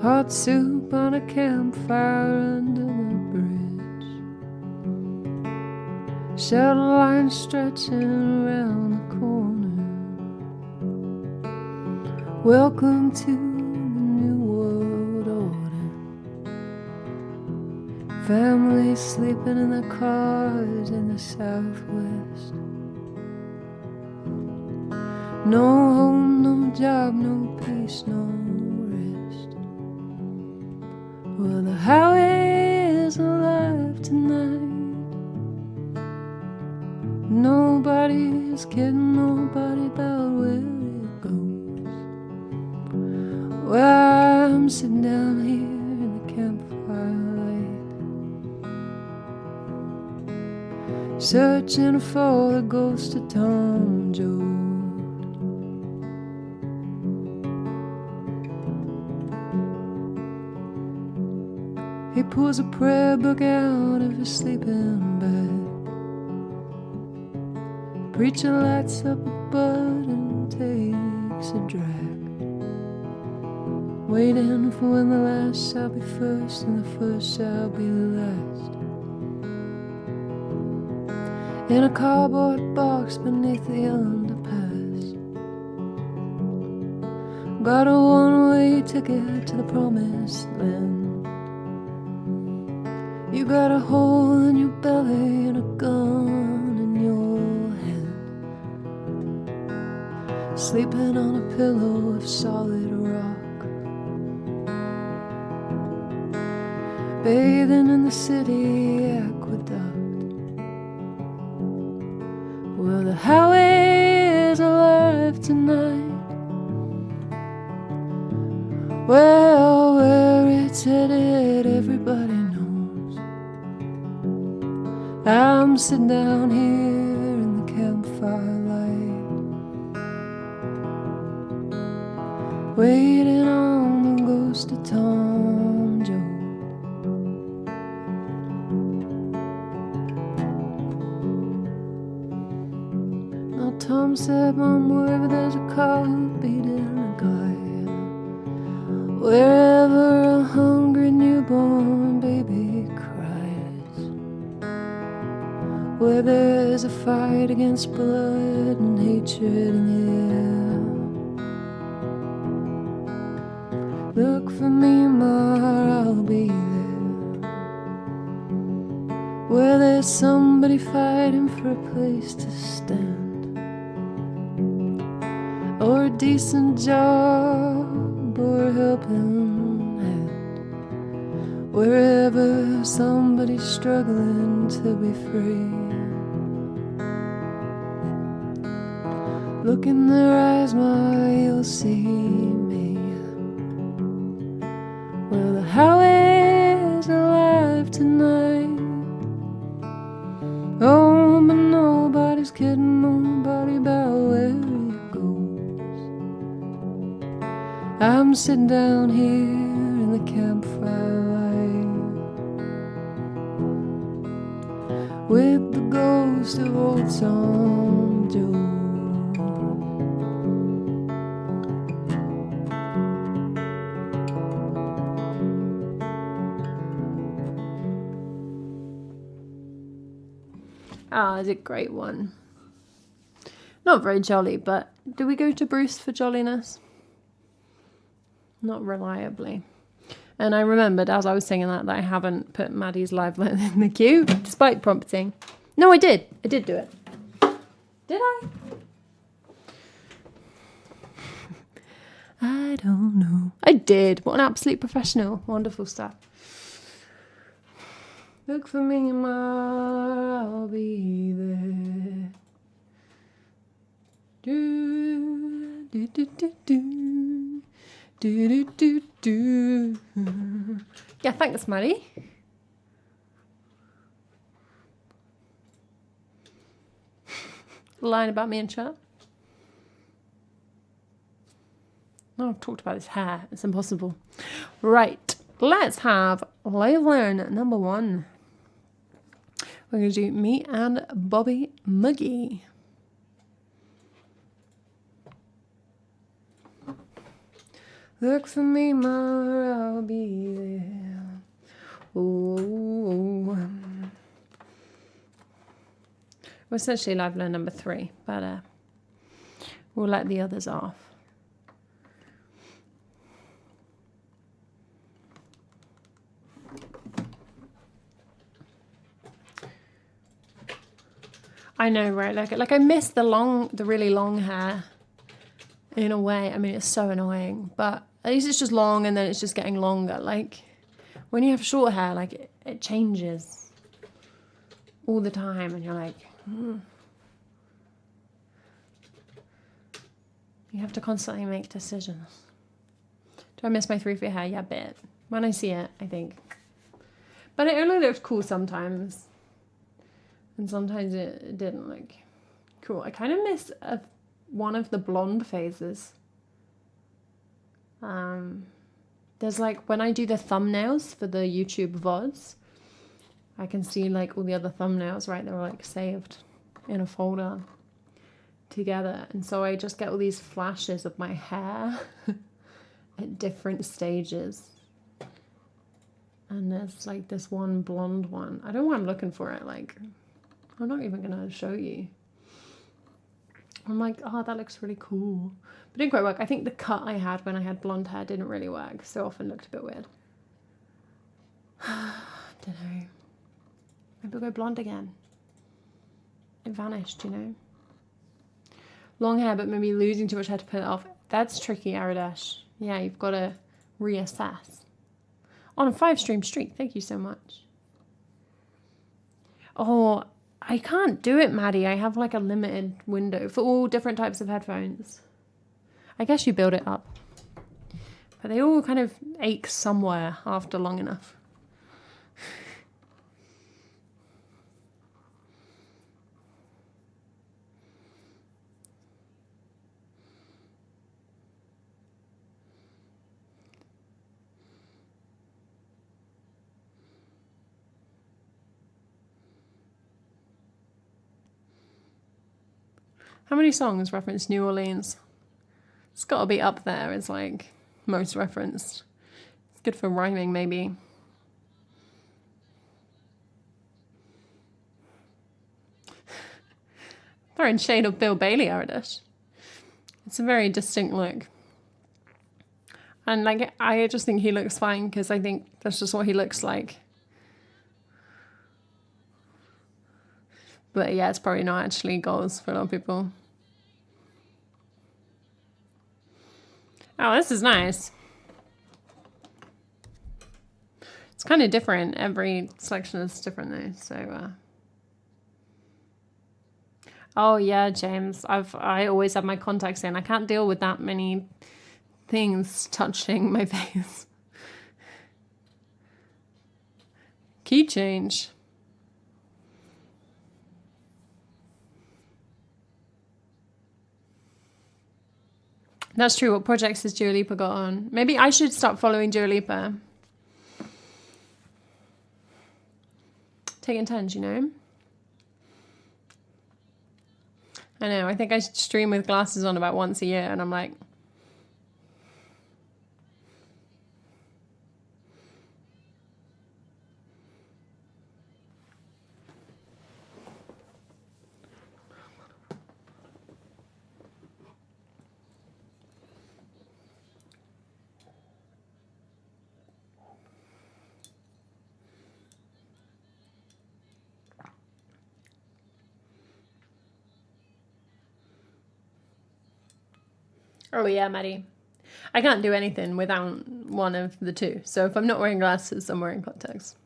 Hot soup on a campfire under the bridge. Shelter line stretching around the corner. Welcome to the New World Order. Families sleeping in their cars in the Southwest. No home, no job, no peace, no rest. Well, the highway is alive tonight. Nobody's kidding nobody about where it goes. Well, I'm sitting down here in the campfire light, searching for the ghost of Tom Joad. He pulls a prayer book out of his sleeping bag. Preacher lights up a bud and takes a drag, waiting for when the last shall be first and the first shall be the last. In a cardboard box beneath the underpass, got a one-way ticket to the promised land. You got a hole in your belly and a gun in your hand, sleeping on a pillow of solid rock, bathing in the city aqueduct. Well, the highway is alive tonight. Well, where it's headed everybody knows. I'm sitting down here in the campfire light, waiting on the ghost of Tom Joad. Now Tom said, Mom, wherever there's a car beating a guy, wherever a hungry newborn baby cries, where there's a fight against blood and hatred in the air, look for me, Ma, I'll be there. Where there's somebody fighting for a place to stand, or a decent job, or a helping hand, wherever somebody's struggling to be free. Look in their eyes, Ma, you'll see me. Well, the highway is alive tonight. Oh, but nobody's kidding nobody about where it goes. I'm sitting down here in the campfire light, with the ghost of old Tom Joad. Ah, it's a great one. Not very jolly, but do we go to Bruce for jolliness? Not reliably. And I remembered as I was singing that I haven't put Maddie's live line in the queue, despite prompting. No, I did. I did do it. Did I? I don't know. I did. What an absolute professional. Wonderful stuff. Look for me, Ma, I'll be there. Do, do, do, do, do. Do, do, do, do. Yeah, thanks, Maddie. Line about me and chat. Oh, I've talked about his hair. It's impossible. Right. Let's have live learn number 1. We're going to do me and Bobby Muggy. Look for me, Mara, I'll be there. Oh. We're essentially live learn number 3, but we'll let the others off. I know, right? Like I miss the really long hair in a way. I mean, it's so annoying, but at least it's just long and then it's just getting longer. Like when you have short hair, like it changes all the time and you're like, You have to constantly make decisions. Do I miss my 3-foot hair? Yeah, a bit. When I see it, I think. But it only looked cool sometimes. And sometimes it didn't look cool. I kind of miss one of the blonde phases. There's like, when I do the thumbnails for the YouTube VODs, I can see like all the other thumbnails, right? They're like saved in a folder together. And so I just get all these flashes of my hair at different stages. And there's like this one blonde one. I don't know why I'm looking for it. Like, I'm not even going to show you. I'm like, oh, that looks really cool. But it didn't quite work. I think the cut I had when I had blonde hair didn't really work. So often looked a bit weird. Don't know. Maybe I'll go blonde again. It vanished, you know. Long hair, but maybe losing too much hair to put it off. That's tricky, Aradesh. Yeah, you've got to reassess. On a 5-stream streak. Thank you so much. Oh, I can't do it, Maddie. I have like a limited window for all different types of headphones. I guess you build it up. But they all kind of ache somewhere after long enough. How many songs reference New Orleans? It's got to be up there. It's like most referenced. It's good for rhyming, maybe. Throwing shade of Bill Bailey, Aradesh. It's a very distinct look. And like, I just think he looks fine because I think that's just what he looks like. But yeah, it's probably not actually goals for a lot of people. Oh, this is nice. It's kind of different. Every selection is different though, so... Oh yeah, James. I always have my contacts in. I can't deal with that many things touching my face. Key change. That's true. What projects has Dua Lipa got on? Maybe I should start following Dua Lipa. Taking turns, you know? I know. I think I stream with glasses on about once a year, and I'm like... Oh yeah, Maddie. I can't do anything without one of the two. So if I'm not wearing glasses, I'm wearing contacts.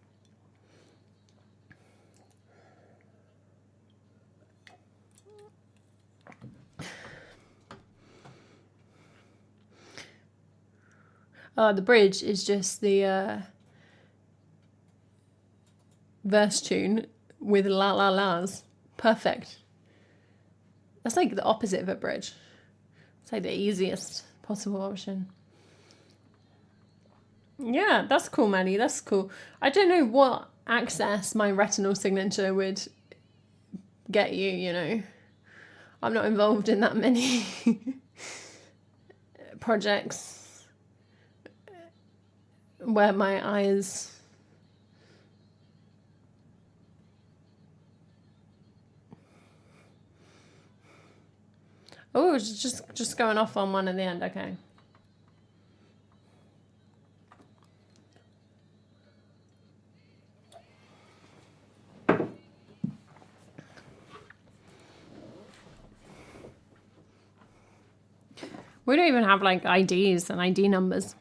The bridge is just the verse tune with la la la's. Perfect. That's like the opposite of a bridge. It's like the easiest possible option. Yeah, that's cool, Maddie. That's cool. I don't know what access my retinal signature would get you, you know. I'm not involved in that many projects where my eyes... Oh, it's just going off on one at the end, okay. We don't even have like IDs and ID numbers.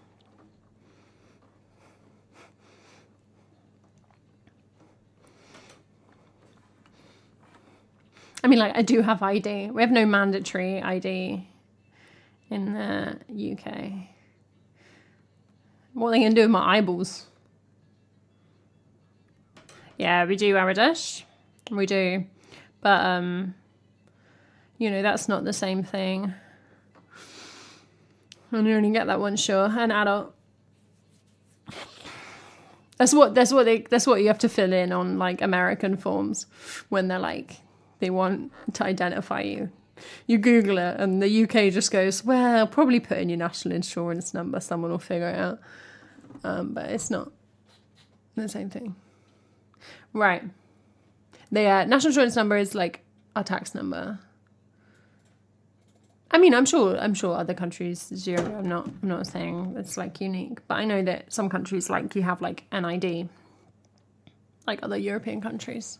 I mean, like, I do have ID. We have no mandatory ID in the UK. What are they going to do with my eyeballs? Yeah, we do, Aradesh. We do. But, you know, that's not the same thing. And you only get that one, sure, an adult. That's what you have to fill in on like American forms when they're like, they want to identify you. You Google it and the UK just goes, well, probably put in your national insurance number, someone will figure it out. But it's not the same thing. Right. The national insurance number is like our tax number. I mean, I'm sure other countries do. I'm not saying it's like unique, but I know that some countries like you have like an ID, like other European countries.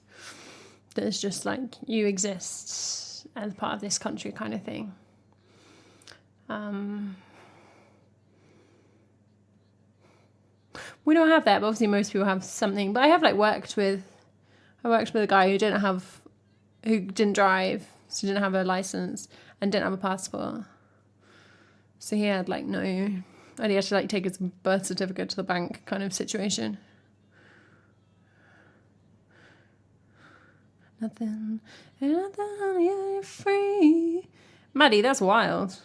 There's just like you exist as part of this country kind of thing. We don't have that, but obviously most people have something. But I have like worked with a guy who didn't drive, so didn't have a license and didn't have a passport. So he had like no, and he had to like take his birth certificate to the bank kind of situation. Nothing, you're free. Maddie, that's wild.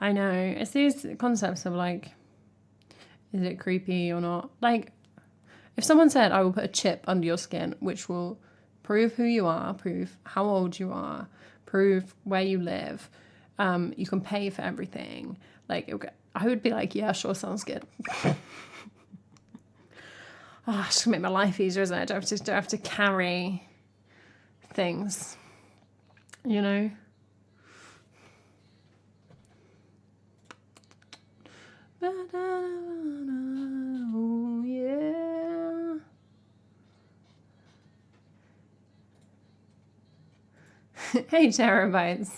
I know. It's these concepts of like, is it creepy or not? Like, if someone said, I will put a chip under your skin, which will prove who you are, prove how old you are, prove where you live, you can pay for everything. Like, I would be like, yeah, sure, sounds good. Oh, it's gonna make my life easier, isn't it? I don't have to carry things, you know? Oh, yeah. Hey, terabytes.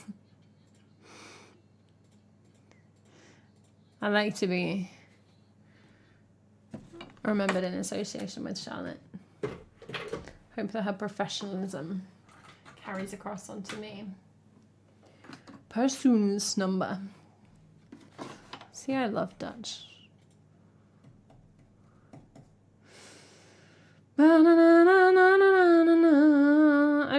I like to be remembered in association with Charlotte. Hope that her professionalism carries across onto me. Person's number. See, I love Dutch. Oh,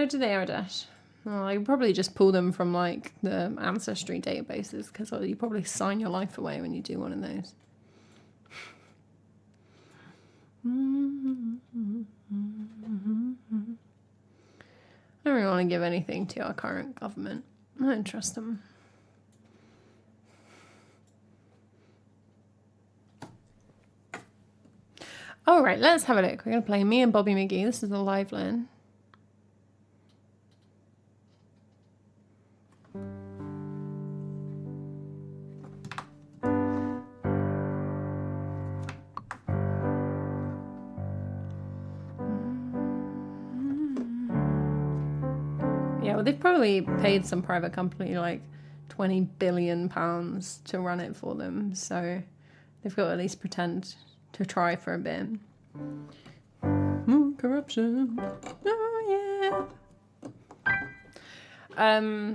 do they, Aradesh? Oh, I could probably just pull them from like the ancestry databases because you probably sign your life away when you do one of those. I don't really want to give anything to our current government. I don't trust them. All right, let's have a look. We're going to play Me and Bobby McGee. This is a live line. Yeah, well, they've probably paid some private company like £20 billion to run it for them. So they've got to at least pretend to try for a bit. Corruption. Oh, yeah.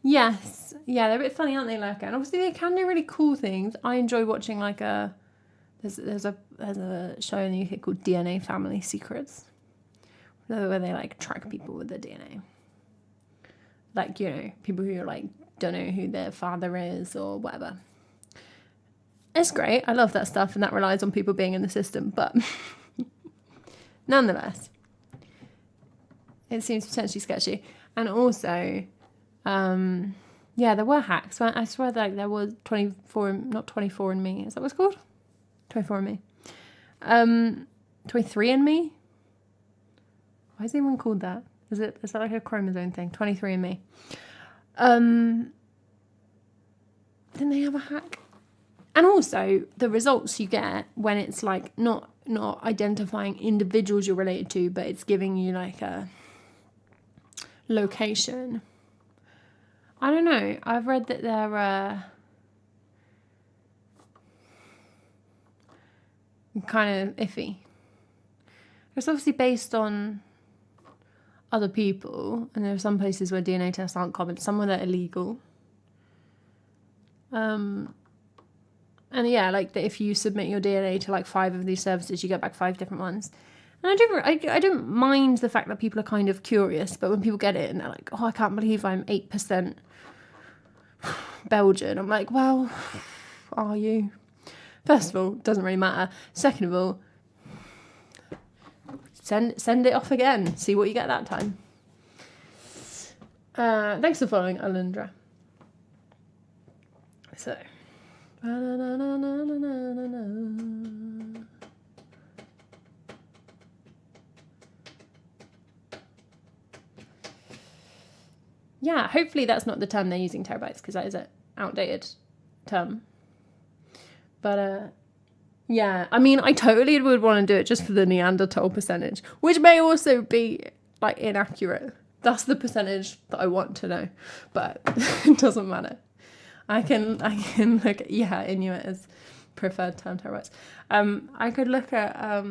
Yes. Yeah, they're a bit funny, aren't they, Lurker? And obviously they can do really cool things. I enjoy watching like there's a show in the UK called DNA Family Secrets. where they like track people with their DNA. Like, you know, people who like don't know who their father is or whatever. It's great. I love that stuff, and that relies on people being in the system. But nonetheless, it seems potentially sketchy. And also, yeah, there were hacks. I swear like there was 24andMe. Is that what it's called? 24andMe. 23andMe? Why is it even called that? Is that like a chromosome thing? 23andMe. Didn't they have a hack? And also the results you get when it's like not identifying individuals you're related to, but it's giving you like a location. I don't know. I've read that they're kind of iffy. It's obviously based on other people, and there are some places where DNA tests aren't common, some where they're illegal. And yeah, like that if you submit your DNA to like 5 of these services, you get back 5 different ones. And I don't mind the fact that people are kind of curious, but when people get it and they're like, oh, I can't believe I'm 8% Belgian, I'm like, well, are you? First of all, doesn't really matter. Second of all, send it off again. See what you get that time. Thanks for following, Alundra. So. Yeah, hopefully that's not the term they're using, terabytes, because that is an outdated term. But yeah, I mean, I totally would want to do it just for the Neanderthal percentage, which may also be like inaccurate. That's the percentage that I want to know, but it doesn't matter. I can look at, yeah, Inuit is preferred term, terabytes. I could look at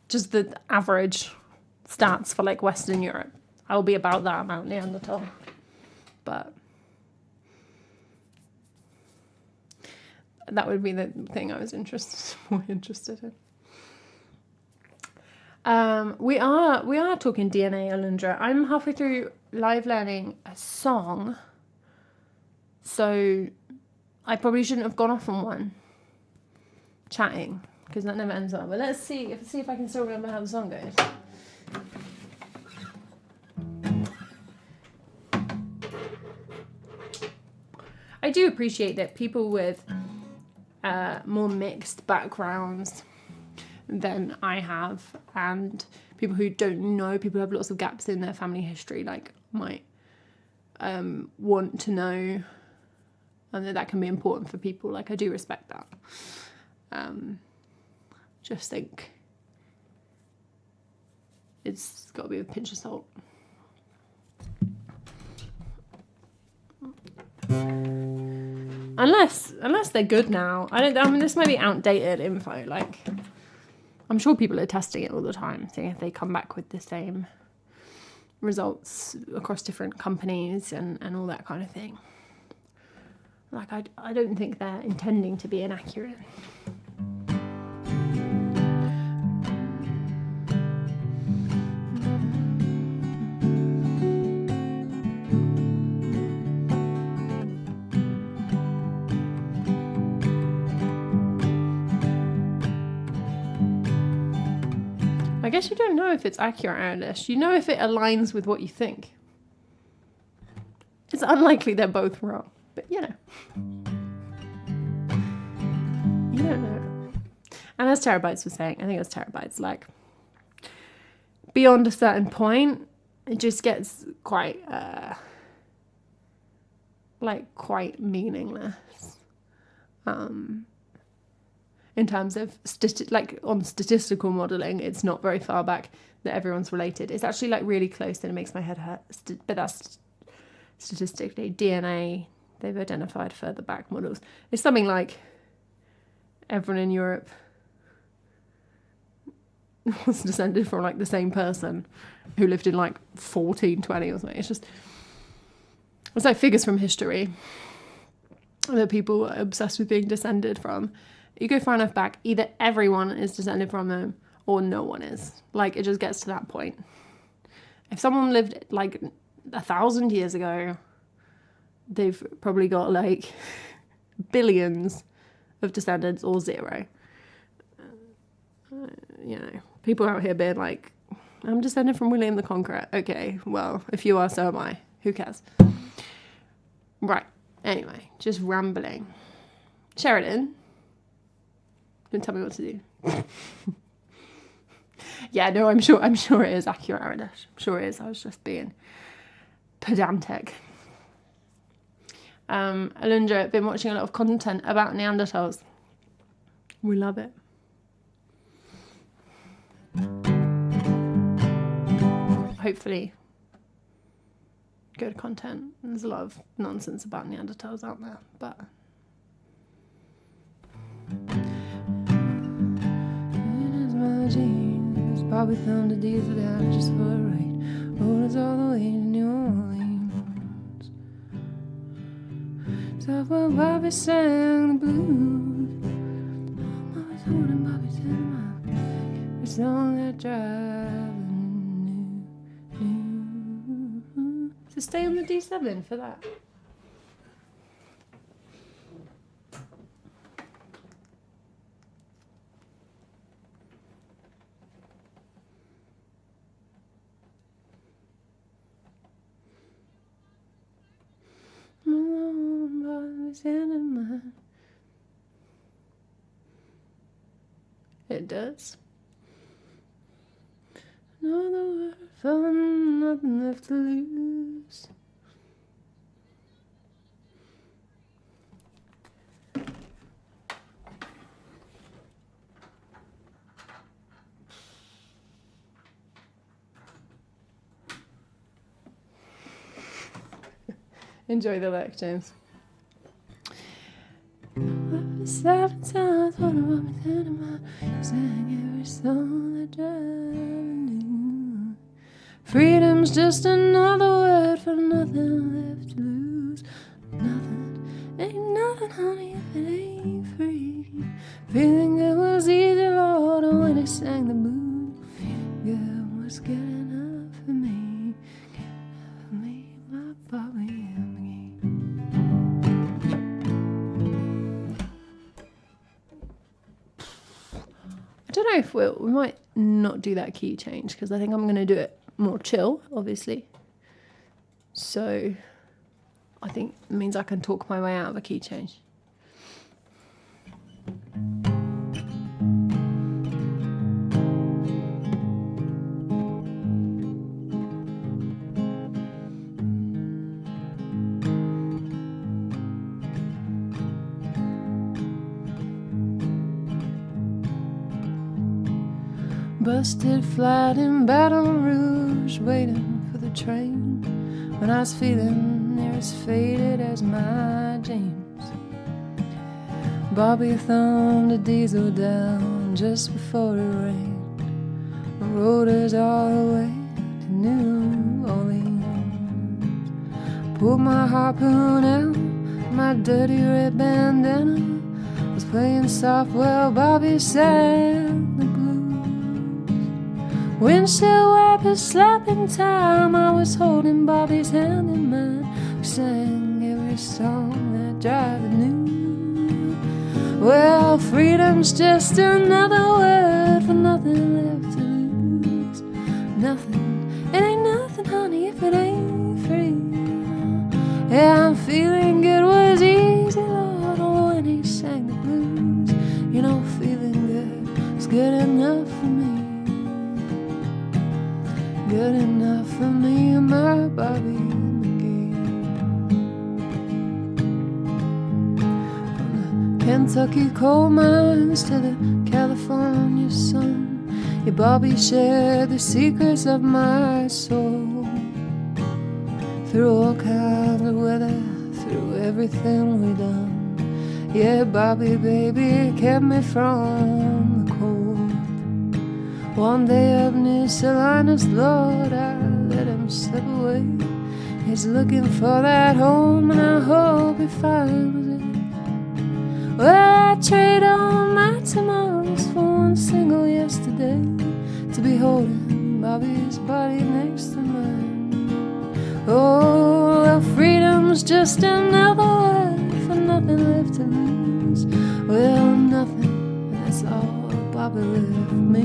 just the average stats for like Western Europe. I'll be about that amount Neanderthal, but that would be the thing I was more interested in. We are talking DNA, Alundra. I'm halfway through live learning a song, so I probably shouldn't have gone off on one chatting, because that never ends well. But let's see if I can still remember how the song goes. I do appreciate that people with more mixed backgrounds than I have, and people who don't know, people who have lots of gaps in their family history, like might want to know, and that can be important for people. Like, I do respect that. Just think it's got to be with a pinch of salt. Unless they're good now. I mean, this might be outdated info. Like, I'm sure people are testing it all the time, seeing if they come back with the same results across different companies and all that kind of thing. Like, I don't think they're intending to be inaccurate. I guess you don't know if it's accurate, Ernest. You know if it aligns with what you think. It's unlikely they're both wrong, but you know. You don't know. And as Terabytes was saying, I think it was Terabytes, like, beyond a certain point, it just gets quite meaningless. In terms of on statistical modelling, it's not very far back that everyone's related. It's actually like really close and it makes my head hurt. But that's statistically DNA. They've identified further back models. It's something like everyone in Europe was descended from like the same person who lived in like 1420 or something. It's like figures from history that people are obsessed with being descended from. You go far enough back, either everyone is descended from them or no one is. Like, it just gets to that point. If someone lived like 1,000 years ago, they've probably got like billions of descendants or zero. You know, people out here being like, I'm descended from William the Conqueror. Okay, well, if you are, so am I. Who cares? Right. Anyway, just rambling. Sheridan, don't tell me what to do. Yeah, no, I'm sure it is accurate, Aridish. I'm sure it is. I was just being pedantic. Alundra, been watching a lot of content about Neanderthals. We love it. Hopefully good content. There's a lot of nonsense about Neanderthals out there, but Bobby thumbed a diesel down just for a ride. Rode us all the way to New Orleans. So when Bobby sang the blues, I'm always holding Bobby's hand in my every song that driving new. So stay on the D7 for that. It does. Another word fun, nothing left to lose. Enjoy the lick, James. 7 times what about me telling my sang every song that driving you. Freedom's just another word for nothing left to lose. Nothing, ain't nothing, honey, if it ain't free. Feeling it was easy, Lord, when he sang the blues. Feeling good was good enough for me. Good enough for me, my Bobby. I don't know if we might not do that key change because I think I'm going to do it more chill, obviously. So I think it means I can talk my way out of a key change. Busted flat in Baton Rouge, waiting for the train, when I was feeling near as faded as my James. Bobby thumbed a diesel down just before it rained, and rode us all the way to New Orleans. Pulled my harpoon out, my dirty red bandana was playing soft while Bobby sang the blues. Windshield wipers slapping time, I was holding Bobby's hand in mine. We sang every song that Driver knew. Well, freedom's just another word for nothing left to lose. Nothing, it ain't nothing, honey, if it ain't free. Yeah, I'm feeling good was easy, Lord, when he sang the blues. You know, feeling good is good enough for me. Good enough for me and my Bobby McGee. From the Kentucky coal mines to the California sun, yeah, Bobby shared the secrets of my soul. Through all kinds of weather, through everything we done, yeah, Bobby, baby, kept me from the cold. One day up near Salinas, Lord, I let him slip away. He's looking for that home, and I hope he finds it. Well, I trade all my tomorrows for gone single yesterday to be holding Bobby's body next to mine. Oh, well, freedom's just another word for nothing left to lose. Well, nothing, that's all Bobby left me.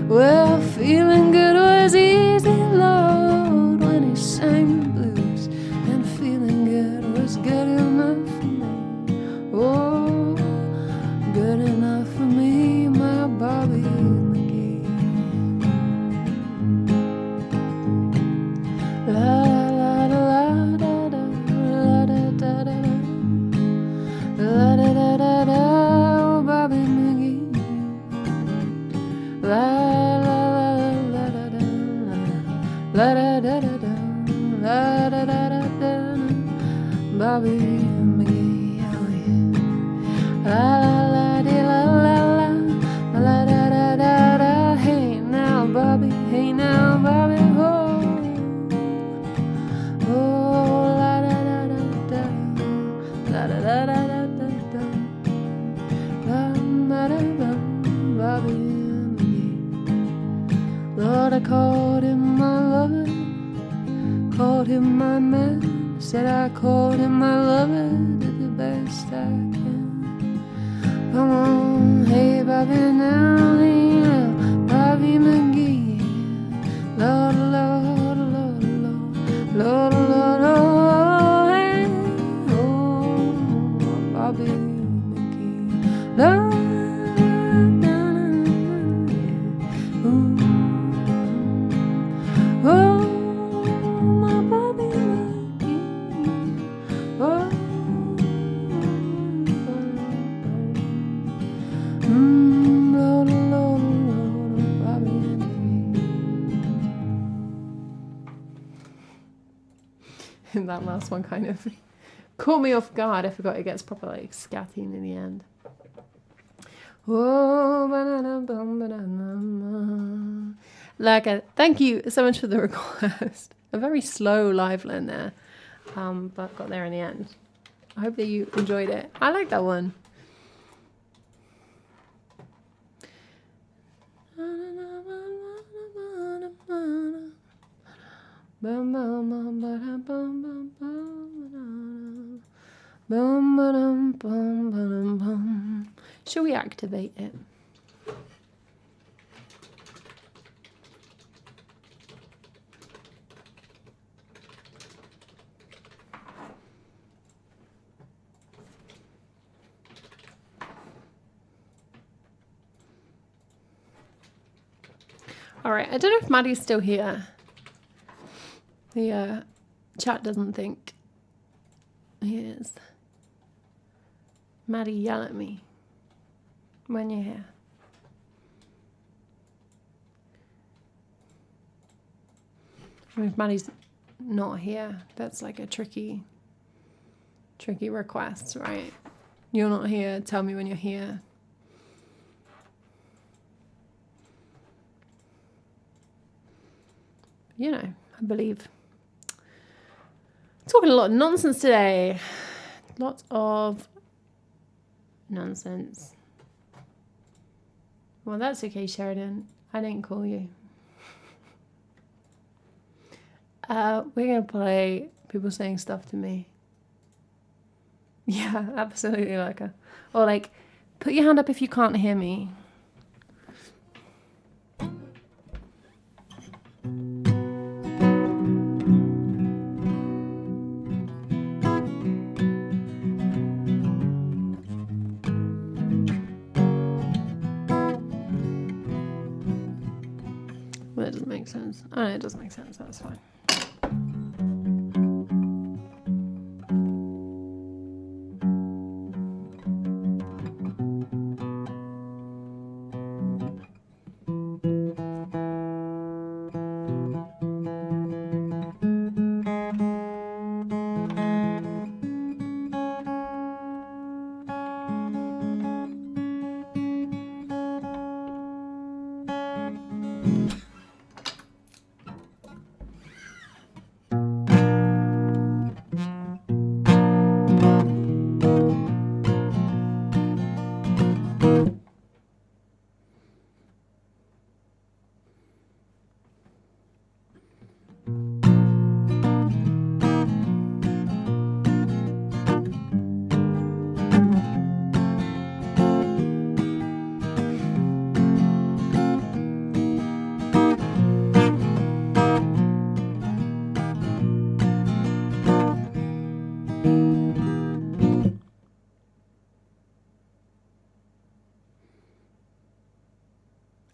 Well, feeling good was easy, Lord, when he sang the blues, and feeling good was good enough for me. Oh, good enough for me, my Bobby McGee. La la la la da da da da da da da da da, oh Bobby McGee. La la la da da la da da da da la da da da da, Bobby McGee, oh yeah. La la la dee la la la la da da da da. Hey now, Bobby, hey now, Bobby, oh oh la da da da da la da da da da da da la da da Bobby McGee. Lord, I called him my lover, called him my man, said I called him my lover, did the best I can. Come on, hey Bobby now, hey now, Bobby McGee. Lord, Lord, Lord, Lord, Lord, Lord, oh, hey, oh, Bobby McGee. Lord, oh, my Bobby McGee. Oh, Lord, Lord, Lord, Bobby McGee. That last one kind of caught me off guard. I forgot it gets proper like scatting in the end. Oh, banana, bum, banana. Like, thank you so much for the request. A very slow live learn there, but got there in the end. I hope that you enjoyed it. I like that one. Shall we activate it? All right, I don't know if Maddie's still here. The chat doesn't think he is. Maddie, yell at me when you're here. I mean, if Maddie's not here, that's like a tricky request, right? You're not here, tell me when you're here. You know, I believe. Talking a lot of nonsense today. Lots of nonsense. Well, that's okay, Sheridan. I didn't call you. We're going to play people saying stuff to me. Yeah, absolutely, Leica. Or like, put your hand up if you can't hear me. Well, that doesn't make sense. Oh, no, it does make sense. That's fine.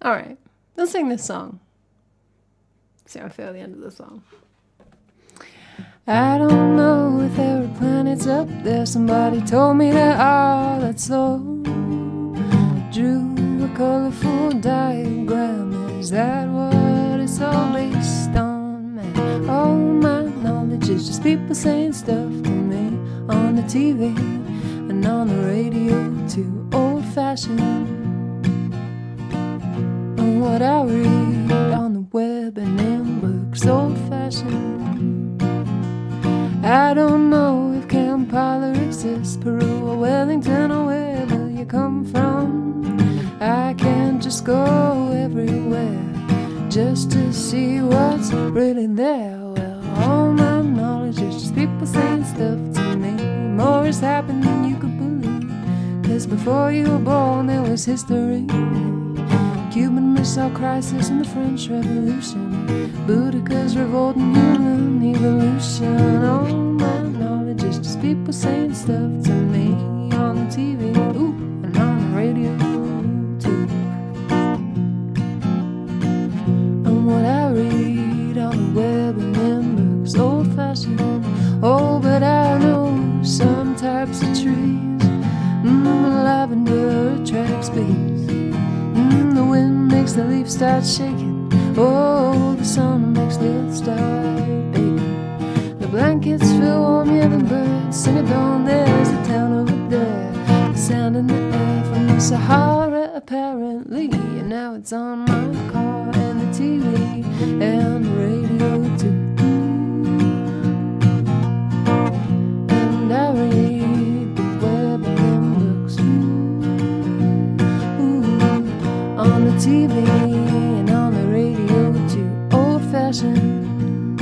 All right, let's sing this song. See how I feel at the end of the song. I don't know if there are planets up there. Somebody told me there are, that's so. Drew a colorful diagram. Is that what it's all based on, man? All my knowledge is just people saying stuff to me on the TV and on the radio too. Old-fashioned. And what I read on the web and in books, old-fashioned. I don't know if Kampala exists, Peru or Wellington or wherever you come from. I can't just go everywhere just to see what's really there. Well, all my knowledge is just people saying stuff to me. More has happened than you could believe, 'cause before you were born there was history. Cuban Missile Crisis and the French Revolution, Boudica's revolt and human evolution. All my knowledge is just people saying stuff to me on the TV, ooh, and on the radio too. And what I read on the web and in books, old-fashioned. Oh, but I know some types of trees. Lavender attracts bees. The wind makes the leaves start shaking. Oh, the sun makes the earth start baking. The blankets feel warmer than birds sing at dawn. There's a town over there. The sound in the air from the Sahara apparently. And now it's on my car and the TV and the radio too. And I read the web and books. On the TV and on the radio too, old-fashioned.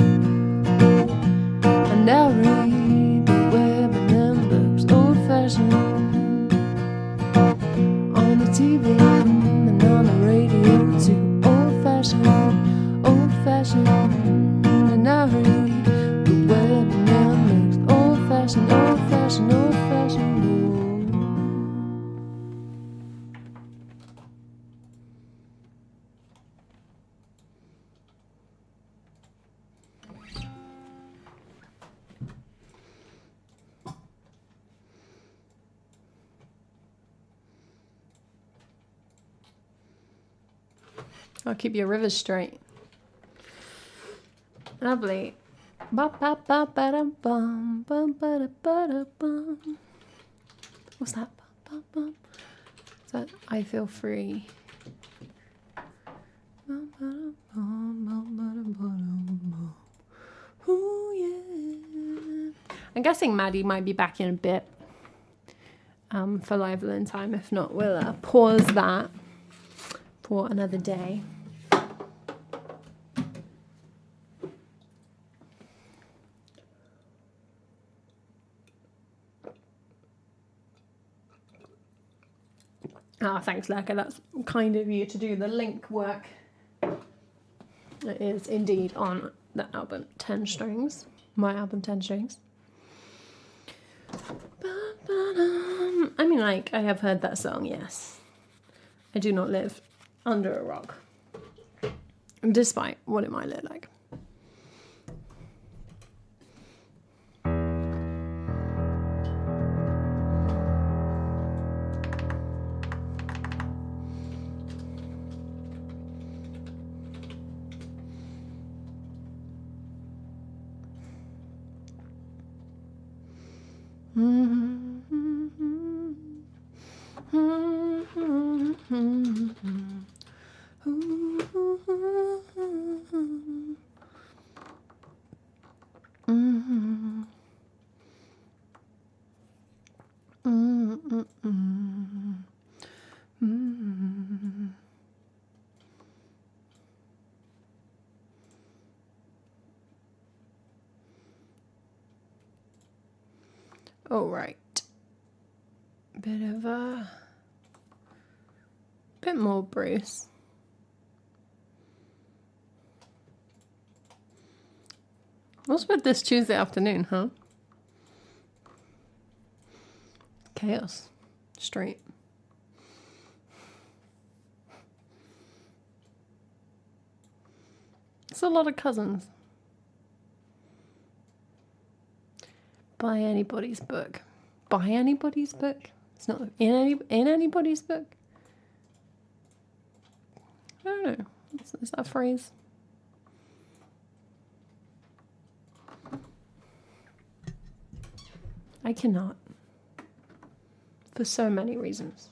And I read the web and them books, old-fashioned. On the TV and on the radio too, old-fashioned, old-fashioned. And I read the web and them books, old-fashioned, old-fashioned, old-fashioned. I'll keep your rivers straight. Lovely. Ba-ba-ba-ba-dum-bum, ba-ba-da-ba-da-bum. What's that? Ba-ba-bum. Is that I Feel Free? Ooh, yeah. I'm guessing Maddie might be back in a bit for Live Learn Time. If not, we'll pause that for another day. Ah, thanks, Lurker. That's kind of you to do the link work. It is indeed on the album 10 Strings. My album 10 Strings. I mean, like, I have heard that song, yes. I do not live under a rock, despite what it might look like. All right. Bit more Bruce. What's with this Tuesday afternoon, huh? Chaos. Straight. That's a lot of cousins. Buy anybody's book. Buy anybody's book? It's not in anybody's book? I don't know. Is that a phrase? I cannot. For so many reasons.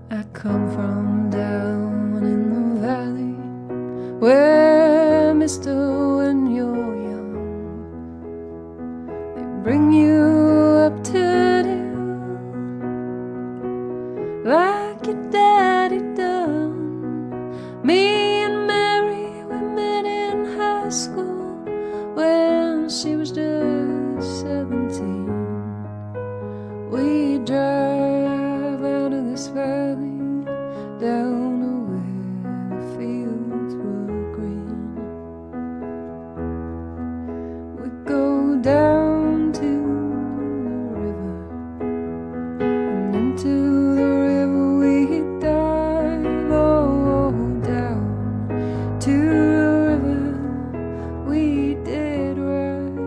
I come from down in the valley where, mister, when you're young, they bring you up to do like your daddy done. Me and Mary, we met in high school when she was just 17. We drive out of this valley down to where the fields were green. We go down to the river, and into the river we dive. Oh, down to the river we did right.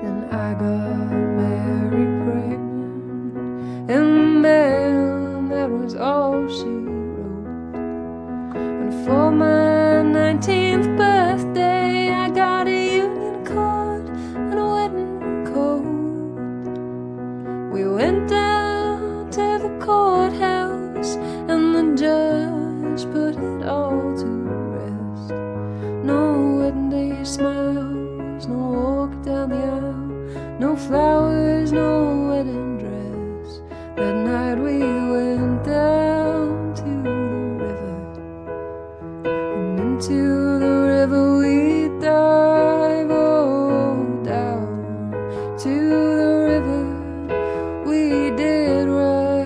And I got Mary pregnant, and man, that was all she wrote. And for my 19th birthday, I got a union card and a wedding coat. We went down to the courthouse, and the judge put it all to rest. No wedding day smiles, no walk down the aisle, no flowers, no wedding dress. That night we went down to the river, and into the river we dive. Oh, down to the river we did right.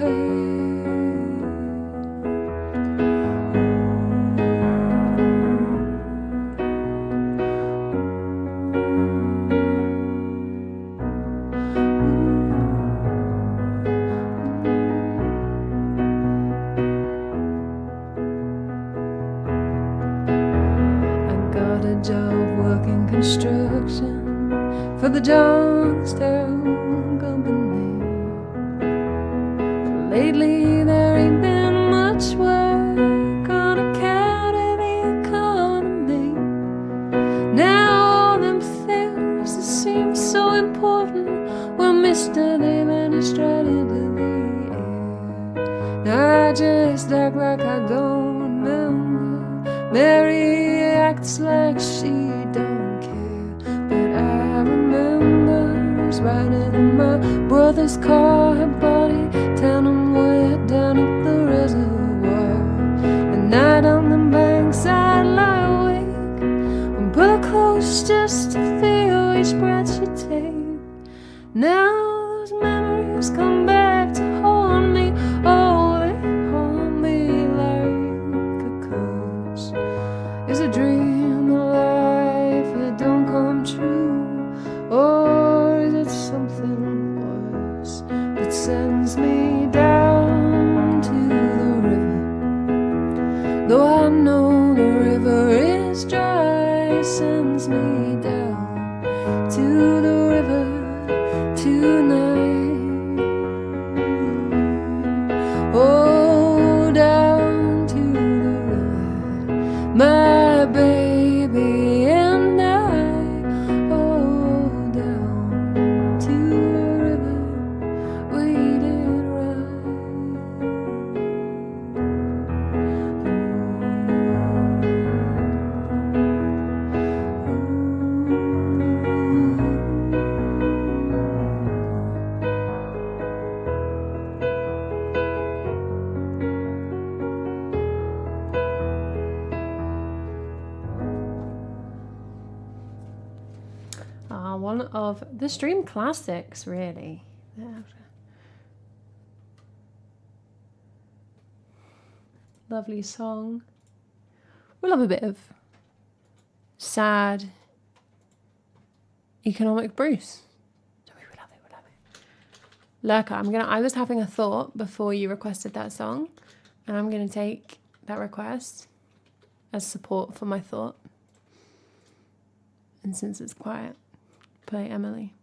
I got a job working construction for the Johnstown Company. But lately there ain't been much work on account of the economy. Now all them things that seem so important, well, mister, they vanished right into the air. I just act like I don't remember. Mary acts like she don't care, but I remember I was riding in my brother's car, her body tan and wet down at the reservoir. At night on the banks I'd lie awake and pull her close just to feel each breath she take. Now those memories come back to haunt me. Oh, they haunt me like a curse. Is a dream a life that don't come true, or is it something worse that sends me down to the river? Though I know the river is dry, it sends me down to the river tonight. Oh, down to the river, my baby and I. Oh, down to the river we did. of the stream classics, really. Yeah. Lovely song. We love a bit of sad economic Bruce. So we love it, we love it. Lurker, I was having a thought before you requested that song, and I'm gonna take that request as support for my thought. And since it's quiet, play Emily.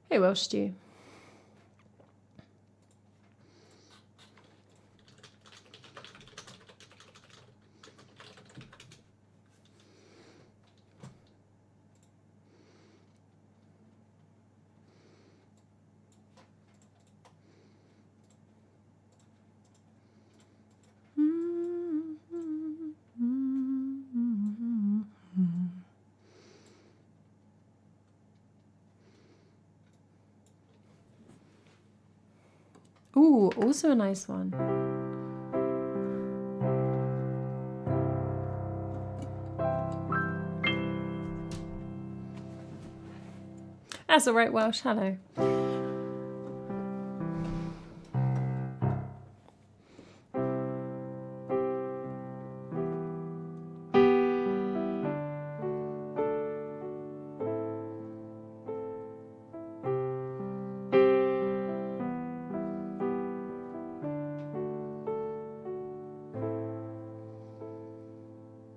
Hey, Welsh Stew. Ooh, also a nice one. That's all right, Welsh. Hello.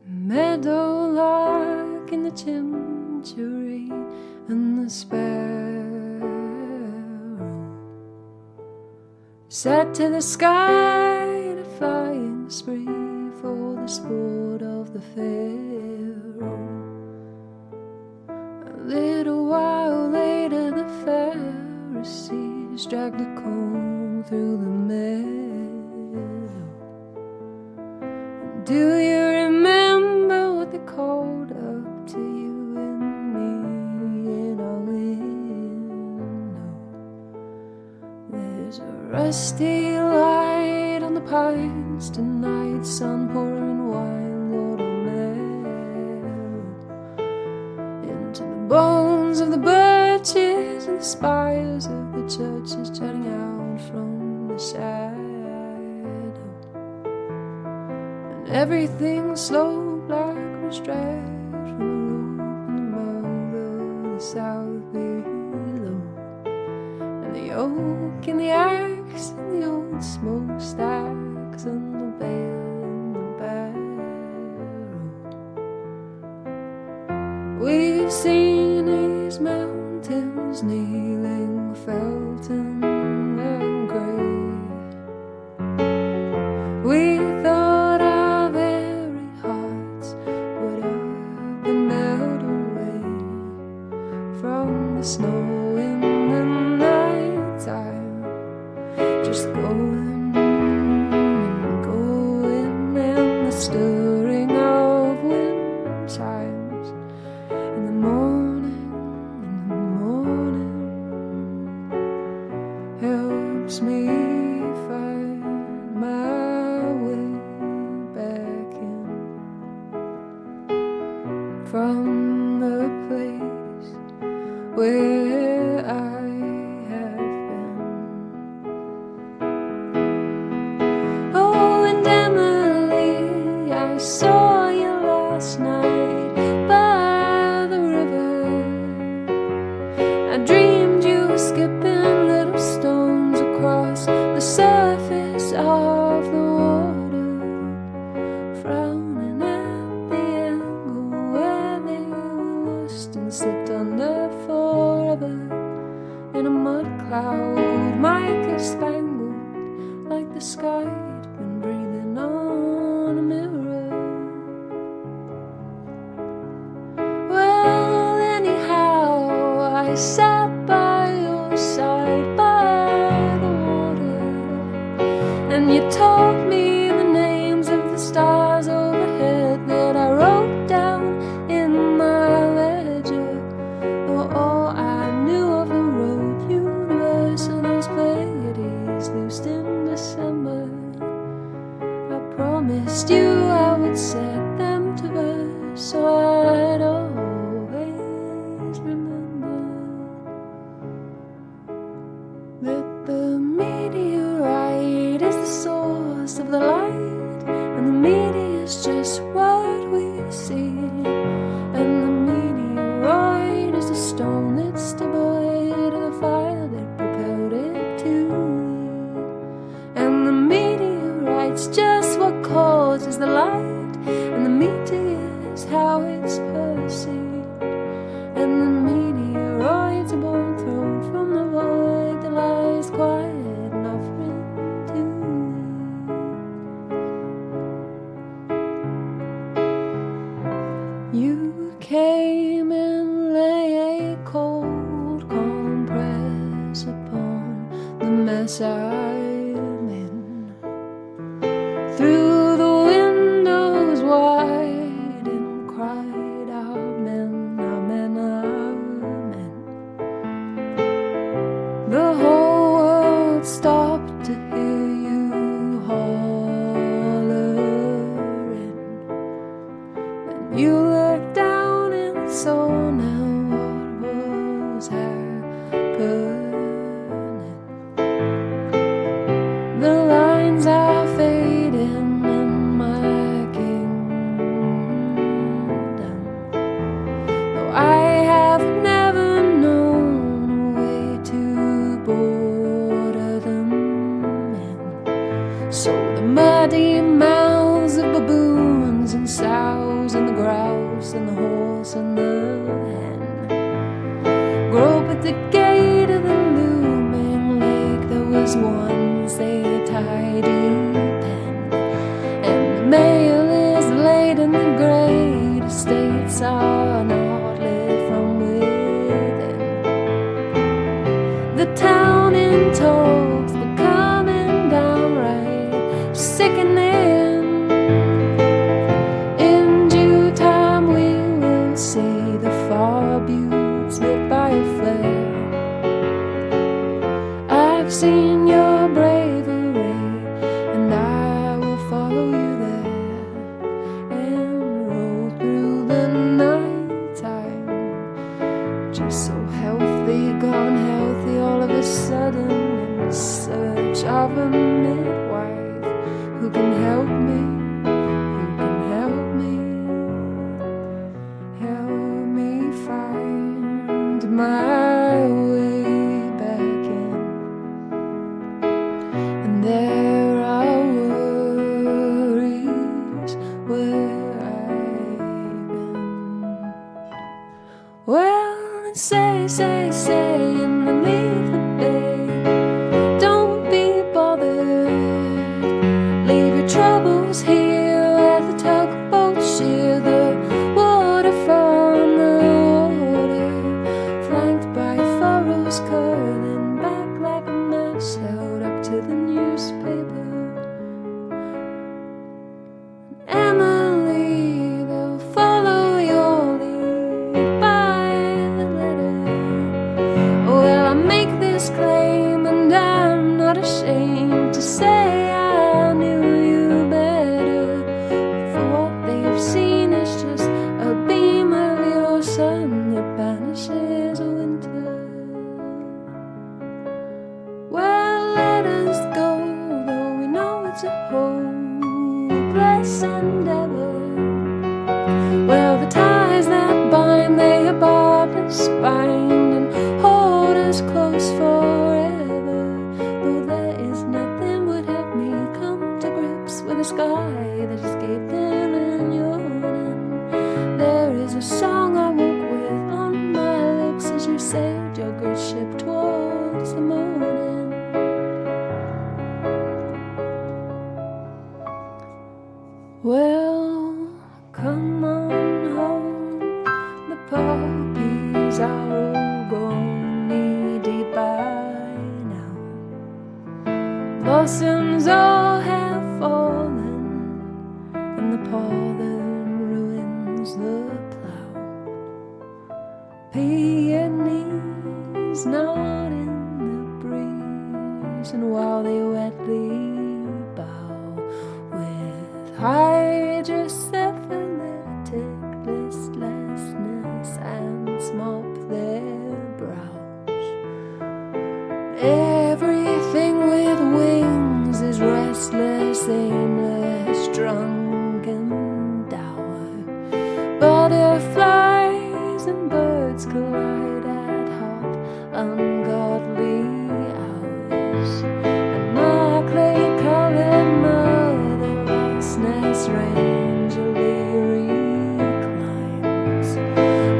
Meadowlark in the chimchery and the sparrow set to the sky in a flying spree for the sport of the pharaoh. A little while later the Pharisees dragged a comb through the meadow. Do you remember what they called up to you and me in our window? There's a rusty light on the pines tonight, sun pouring wine, Lord, will melt into the bones of the birches and the spires of the churches jutting out from the shadow. Everything slow black was dragged from the rope in the mouth of the south below, and the oak and the axe and the old smokestacks and the bale and the barrow. We've seen these mountains kneeling, Felton and grey. We thought snow in the night time, just going and going, and the stirring of wind chimes in the morning, helps me find my way back in from the place where I have been. Oh, and Emily, I saw you last night by the river. I dreamed you were skipping little stones across the surface of the water, frowning at the angle where they were lost and slipped under forever in a mud cloud, mica spangled like the sky had been breathing on a mirror. Well, anyhow, I sat by your side by the water, and you told me the names of the stars overhead that I wrote down in my ledger. All I knew of the road universe and those Pleiades loosed in December. I promise just you, I would set them to verse, so I'd always remember that the meteorite is the source of the light, and the meteor's just what we see, and the meteorite is the stone that's devoid of the fire that propelled it to thee, and the meteorite's just what causes the light, and the meteor's how it's perceived, and the meteorite's a bone thrown from the void that lies quiet and offering to thee. You came and lay a cold compress upon the mess I'm in. Through the windows wide and cried, Amen, Amen, Amen. The whole world stopped to hear you hollering. Then you looked down and saw now what was happening. The lines are fading in my kingdom, though I have never known a way to border them in. So the muddy mouths of baboons and sows and the grouse and the horse and the hen grope at the gate of the looming lake that was once a tidy pen, and the mail is laid and the great estates are not lit from within. The town in talks becoming downright sickening. In due time we will see the far buttes lit by a flare. I've seen your bravery, and I will follow you there, and roll through the night time, just so healthy, gone healthy all of a sudden, in search of a midwife who can help me, help me find my way back in. And there are worries where I've been. Well, say, and then leave the bay. Don't be bothered. Leave your troubles here at the tugboat sheer. The water from the water, flanked by furrows curling back like a match held up to the newspaper. Emily, they'll follow your lead by the letter. Well, I make this claim, and I'm not ashamed to say I knew you better. For what they've seen is just a beam of your sun that banishes winter. Well, let us go, though we know it's a hopeless endeavor. Well, the ties that bind, they are barbed and spined and hold us close forever. Though there is nothing would help me come to grips with a sky that is gaping and yawning. There is a song I woke with on my lips as you sailed your great ship towards the morning. Well, come on home, the poppies are all grown knee-deep by now. Blossoms all have fallen, and the pollen ruins the plough. Peonies nod in the breeze, and while they wetly bow with hydrocephalitic listlessness and mop their brows. Everything with wings is restless, aimless, drunken, dour. Butterflies and birds collide at hot, ungodly hours. And my clay-colored motherlessness rangelly reclines.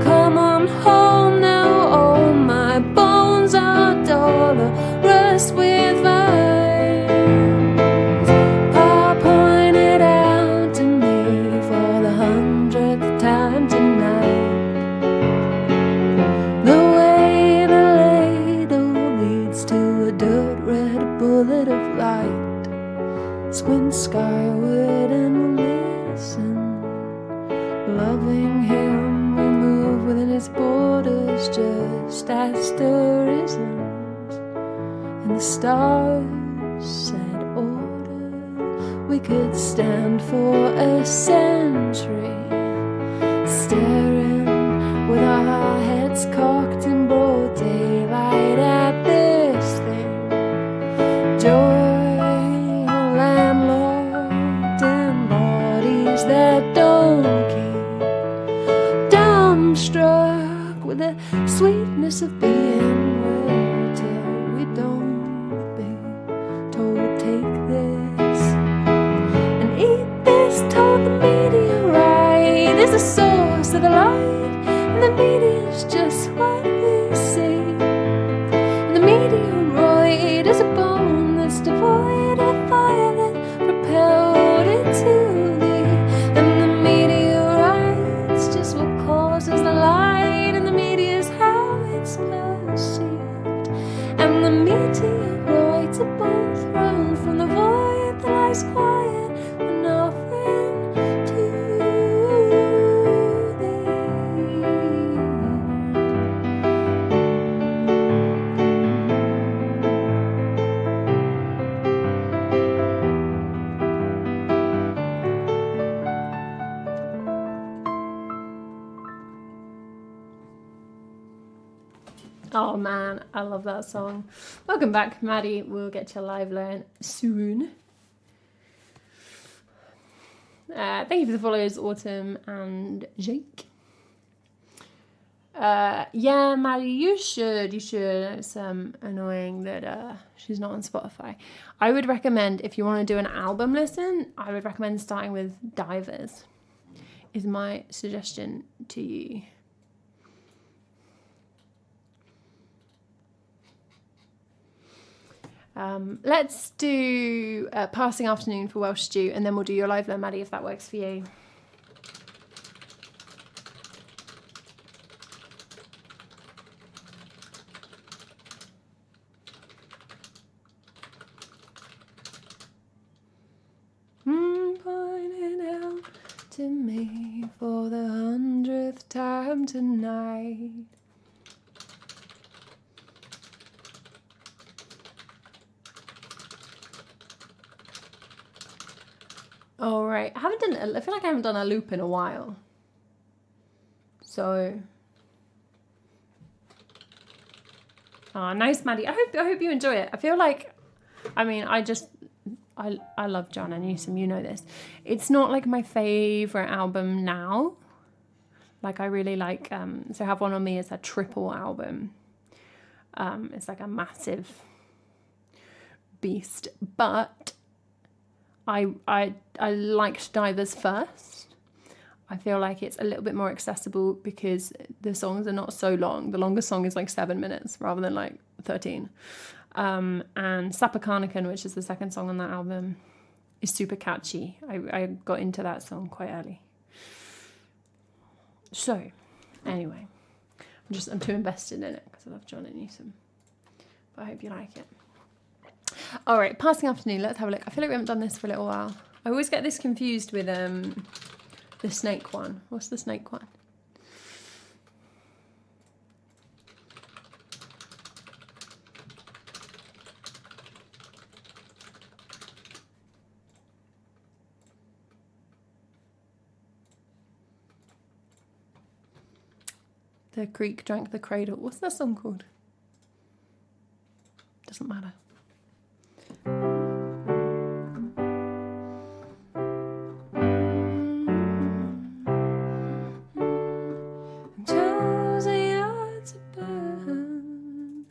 Come on home now, all my bones are dolorous with vines. Pa pointed out to me for the 100th time tonight the way the ladle leads to a dirt red bullet of light. Squint skyward and listen. Loving him, we move within his borders, just asterisms. And the stars said order. We could stand for a century, staring with our heads cocked in broad daylight at this thing. Joy, landlord, and bodies that don't keep. Dumbstruck with the sweetness of being where till we don't be told take this and eat this. Told the meteorite is the source of the light, and the meteor's just what we see. And the meteoroid is a bone that's devoid of fire that propelled it to thee. And the meteorite's just what causes the light, and the meteor's how it's perceived. And the meteoroid's a bone thrown from the void that lies quiet and offering to thee. Oh man, I love that song. Welcome back, Maddie. We'll get to live learn soon. Thank you for the follows, Autumn and Jake. Yeah, Maddie, you should. It's annoying that she's not on Spotify. I would recommend, if you want to do an album listen, I would recommend starting with Divers, is my suggestion to you. Let's do Passing Afternoon for Welsh Stew, and then we'll do your live learn, Maddie, if that works for you. Pointing out to me for the 100th time tonight. All right, I feel like I haven't done a loop in a while. So, nice, Maddie. I hope you enjoy it. I feel like, I love John and Newsom, you know this. It's not like my favorite album now. Like I really like, so Have One On Me is a triple album. It's like a massive beast, but I liked Divers first. I feel like it's a little bit more accessible because the songs are not so long. The longest song is like 7 minutes rather than like 13. And Sapakarnikan, which is the second song on that album, is super catchy. I got into that song quite early. So, anyway, I'm too invested in it because I love John and Newsom. But I hope you like it. All right, Passing Afternoon, let's have a look. I feel like we haven't done this for a little while. I always get this confused with the snake one. What's the snake one? The creek drank the cradle. What's that song called? Doesn't matter. Chose a yard to burn.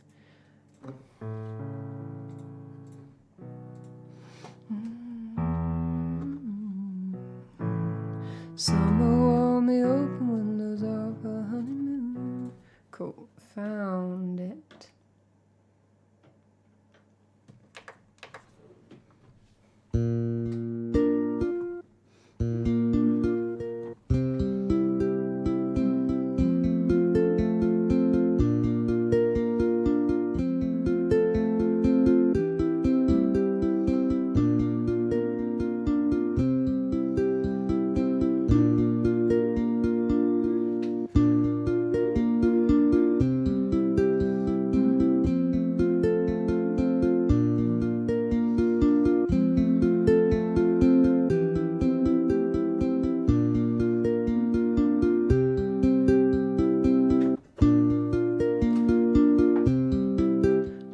Summer warm, the open windows of a honeymoon. Cool, found it.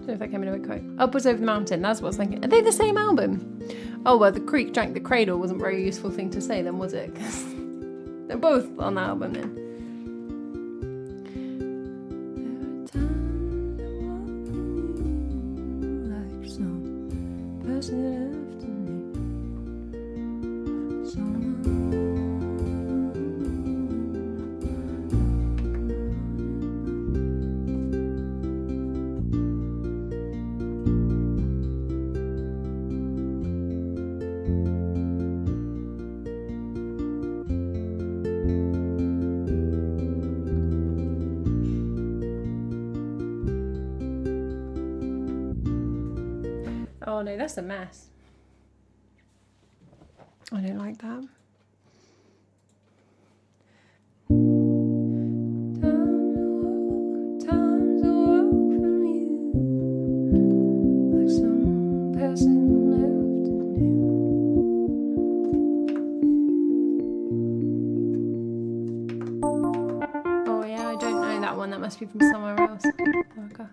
If that came in a bit quick. Upwards Over the Mountain, that's what I was thinking. Are they the same album? Oh, well, The Creek Drank the Cradle wasn't a very useful thing to say then, was it? 'Cause they're both on the album then. There are times I walk with you like some passing afternoon. Oh no, that's a mess. I don't like that. Times I walk from you like some passing afternoon. Oh yeah, I don't know that one. That must be from somewhere else. Okay.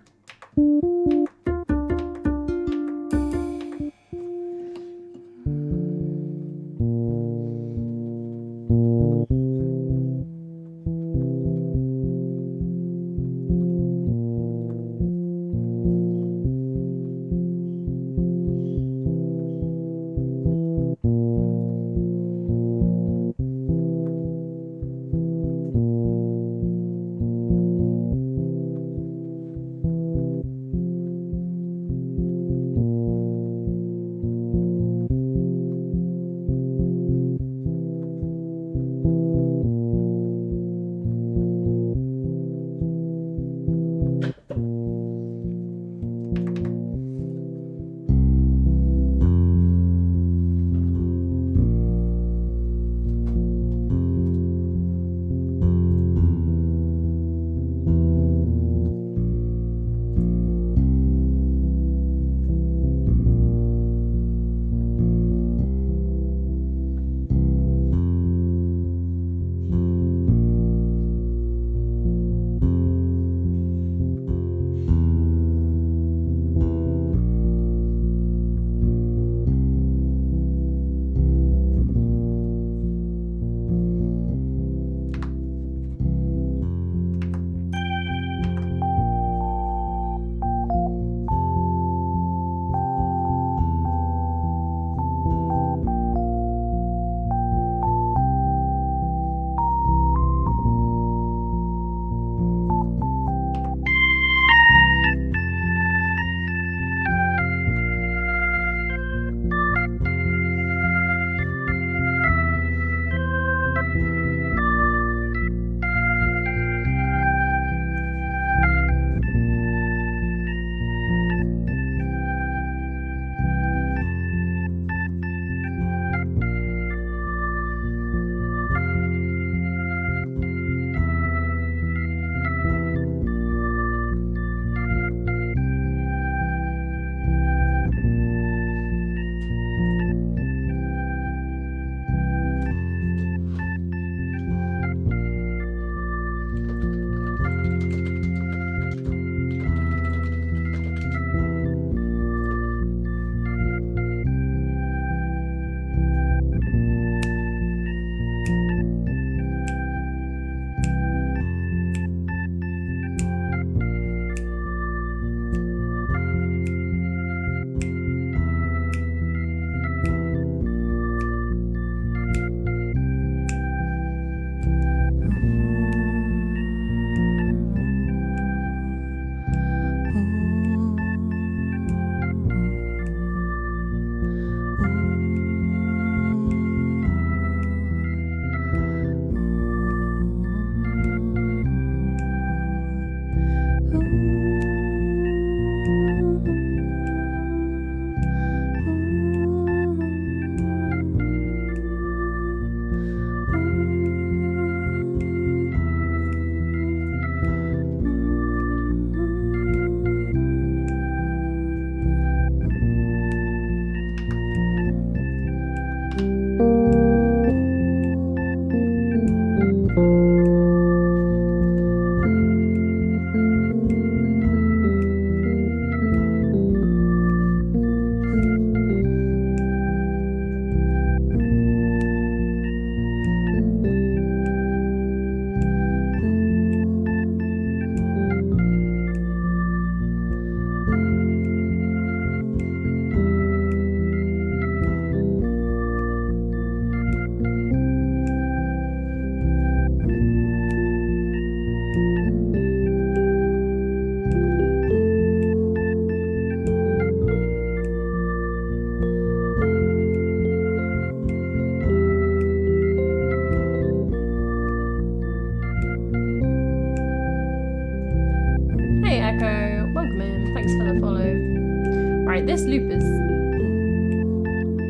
loop is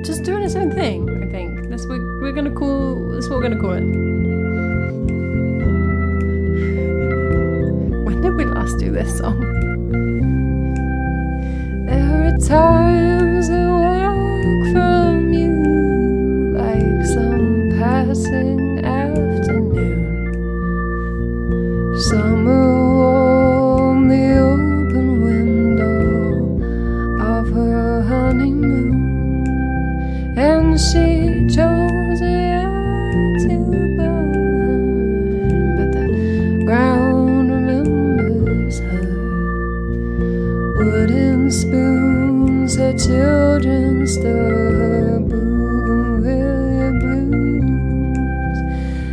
just doing its own thing, I think. That's what we're gonna call it. When did we last do this song? There are times I walk from you like some passing afternoon. Summer warm, the open window of her honeymoon, and she chose a year to burn, but the ground remembers her. Wooden spoons, her children stir her bougainvillea blues.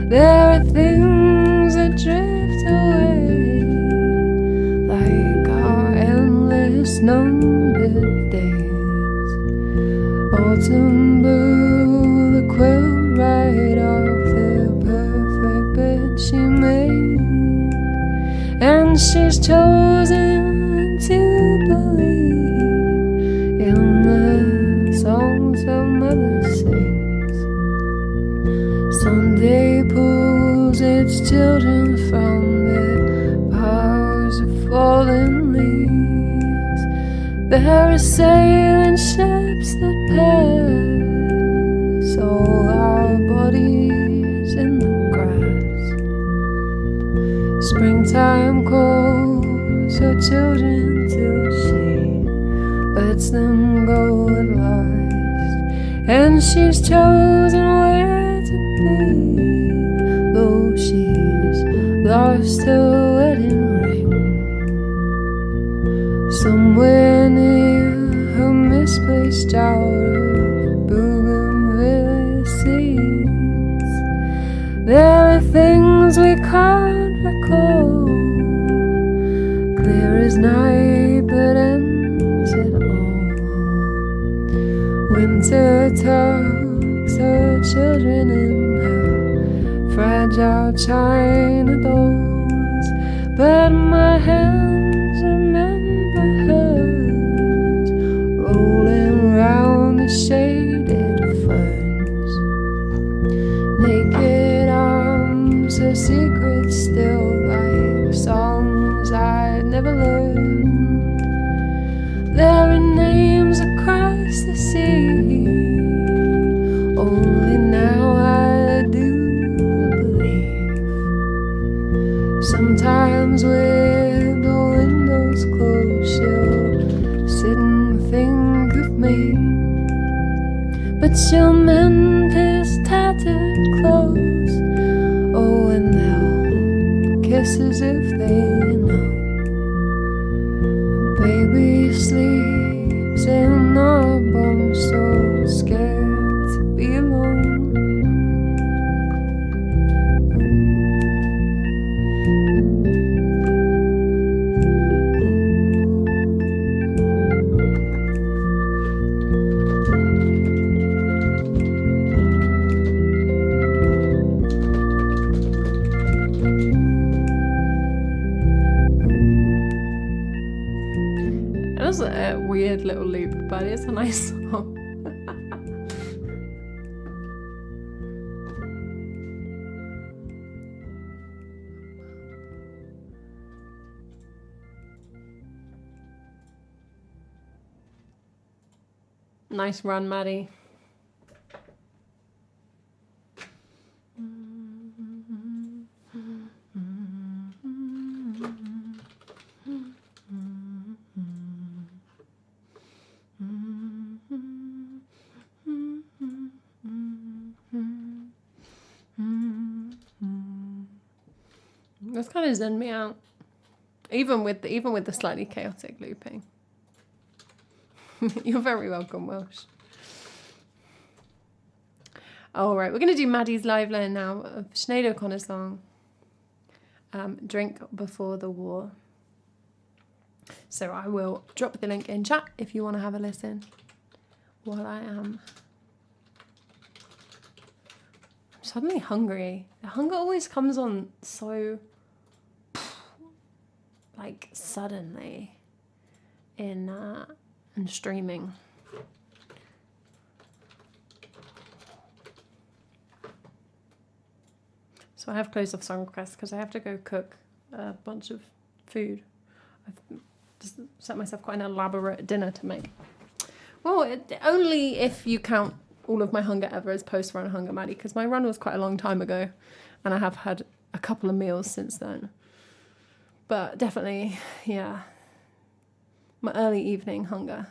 There are things that drift away like our endless numbered days. Autumn blew the quilt right off the perfect bed she made, and she's chosen to believe in the songs her mother sings. Sunday pulls its children from their piles of fallen leaves. There are sailing ships that pass all our bodies in the grass. Springtime calls her children till she lets them go at last, and she's chosen where to be, though she's lost her wedding ring. Somewhere near her misplaced jar of bougainvillea seeds, there are things we can't recall, clear as night that ends it all. Winter tucks her children in her fragile china dolls, but my hands remember hers, rolling round the shaded ferns. Naked arms, her secrets still like songs I'd never learned. There are names across the sea, only now I do believe. Sometimes with the windows closed, she'll sit and think of me, but she'll mend his tattered clothes. Oh, and they'll kiss as if they know. Baby sleeps in our bum, so scared to be alone. That's a weird little loop, but it's a nice song. Nice run, Maddie. That's kind of zen me out, even with the slightly chaotic looping. You're very welcome, Welsh. All right, we're going to do Maddie's live line now of Sinead O'Connor's song, Drink Before the War. So I will drop the link in chat if you want to have a listen while I am. I'm suddenly hungry. The hunger always comes on so, like, suddenly in and streaming. So I have closed off song requests because I have to go cook a bunch of food. I've just set myself quite an elaborate dinner to make. Well, only if you count all of my hunger ever as post-run hunger, Maddie, because my run was quite a long time ago, and I have had a couple of meals since then. But definitely, yeah, my early evening hunger.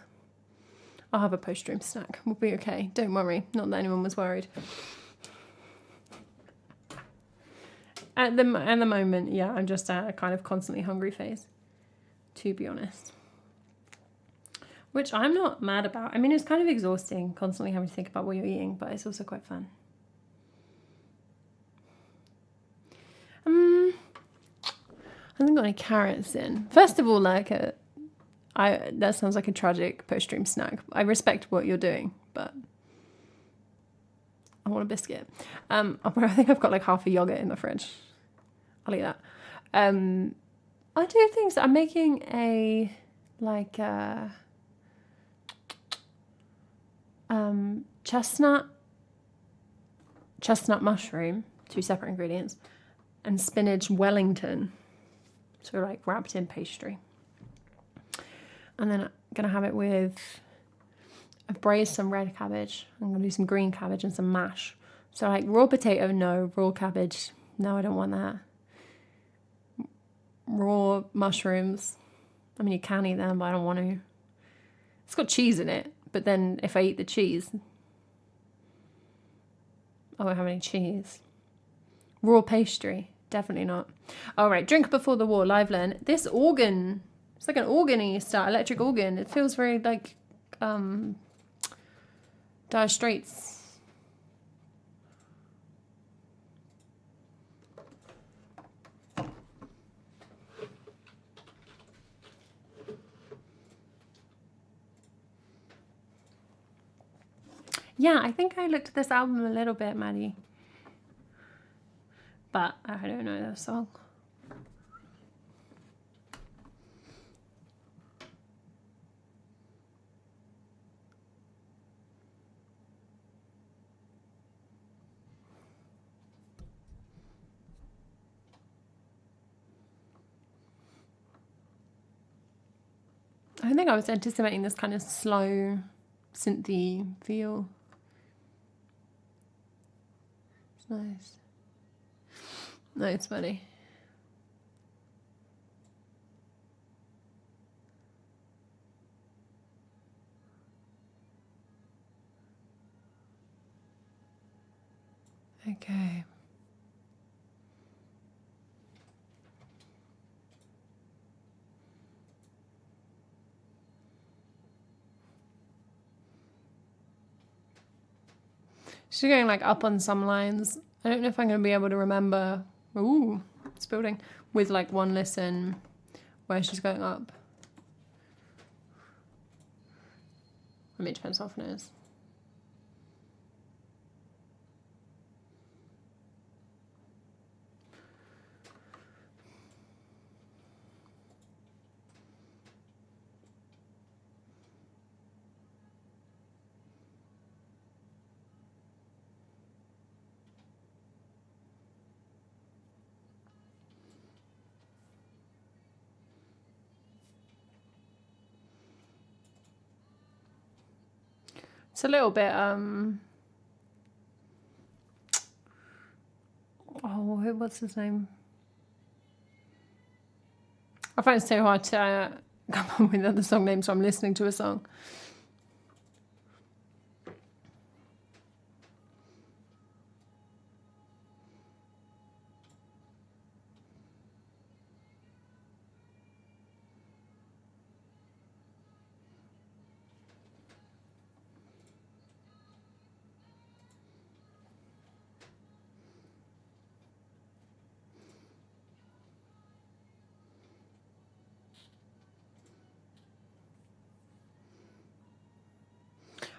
I'll have a post-stream snack. We'll be okay. Don't worry. Not that anyone was worried. At the moment, yeah, I'm just at a kind of constantly hungry phase, to be honest. Which I'm not mad about. I mean, it's kind of exhausting constantly having to think about what you're eating, but it's also quite fun. I haven't got any carrots in. First of all, like, that sounds like a tragic post-stream snack. I respect what you're doing, but I want a biscuit. I think I've got like half a yogurt in the fridge. I'll eat that. I do things. I'm making a chestnut mushroom, 2 separate ingredients, and spinach Wellington, so like wrapped in pastry. And then I'm gonna have it with, I've braised some red cabbage. I'm gonna do some green cabbage and some mash. So like raw potato, no. Raw cabbage, no, I don't want that. Raw mushrooms, I mean, you can eat them, but I don't want to. It's got cheese in it, but then if I eat the cheese, I won't have any cheese. Raw pastry, definitely not. All right, drink before the war, live learn. This organ, it's like an organ-y style, electric organ. It feels very like Dire Straits. Yeah, I think I looked at this album a little bit, Maddie. But I don't know the song. I think I was anticipating this kind of slow, synthy feel. It's nice. No, it's funny. Okay. She's going like up on some lines. I don't know if I'm going to be able to remember. Ooh, it's building. With like one listen where she's going up. I mean, it depends how often it is. It's a little bit, what's his name? I find it so hard to come up with other song names, so I'm listening to a song.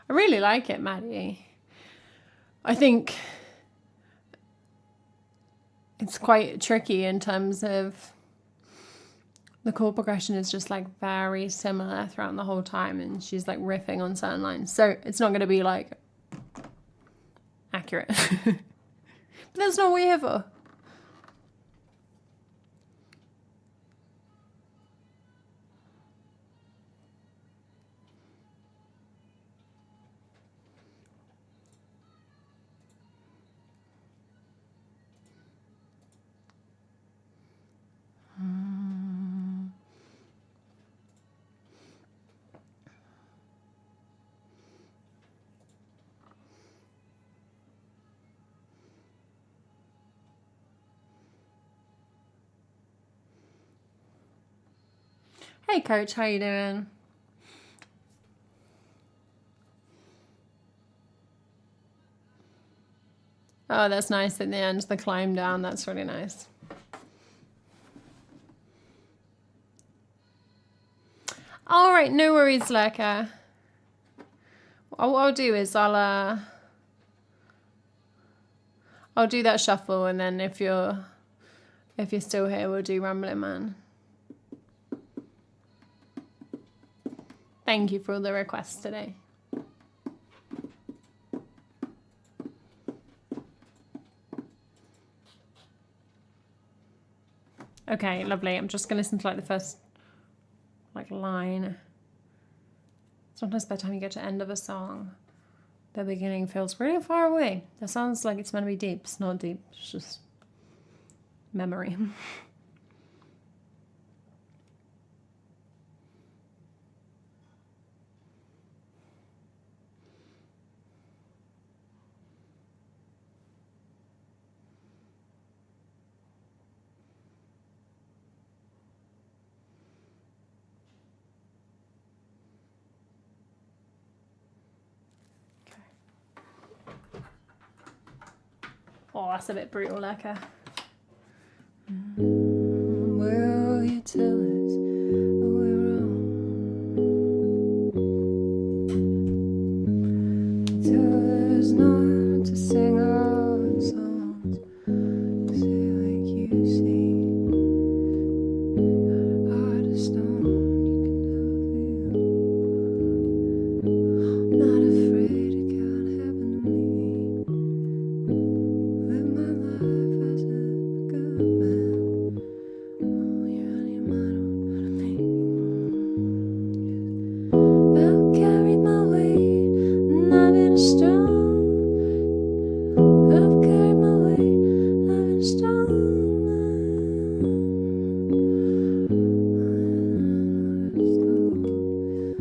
I really like it, Maddie. I think it's quite tricky in terms of the chord progression is just like very similar throughout the whole time, and she's like riffing on certain lines. So it's not going to be like accurate. But that's not what we're here for. Hey coach, how you doing? Oh, that's nice at the end, the climb down, that's really nice. All right, no worries, Lurker. What I'll do is I'll do that shuffle, and then if you're still here, we'll do Rumbling Man. Thank you for all the requests today. Okay, lovely. I'm just gonna listen to like the first line. Sometimes by the time you get to the end of a song, the beginning feels really far away. That sounds like it's meant to be deep. It's not deep. It's just memory. Oh, that's a bit brutal, Lurker. Will you tell us we're wrong? Tell us not to sing our songs. Say like you see, heart of stone you can never feel. Not afraid it can't happen to me. Live my life as a good man. Oh, you're out of your mind about me. I've carried my weight and I've been strong. I've carried my weight, I've been strong.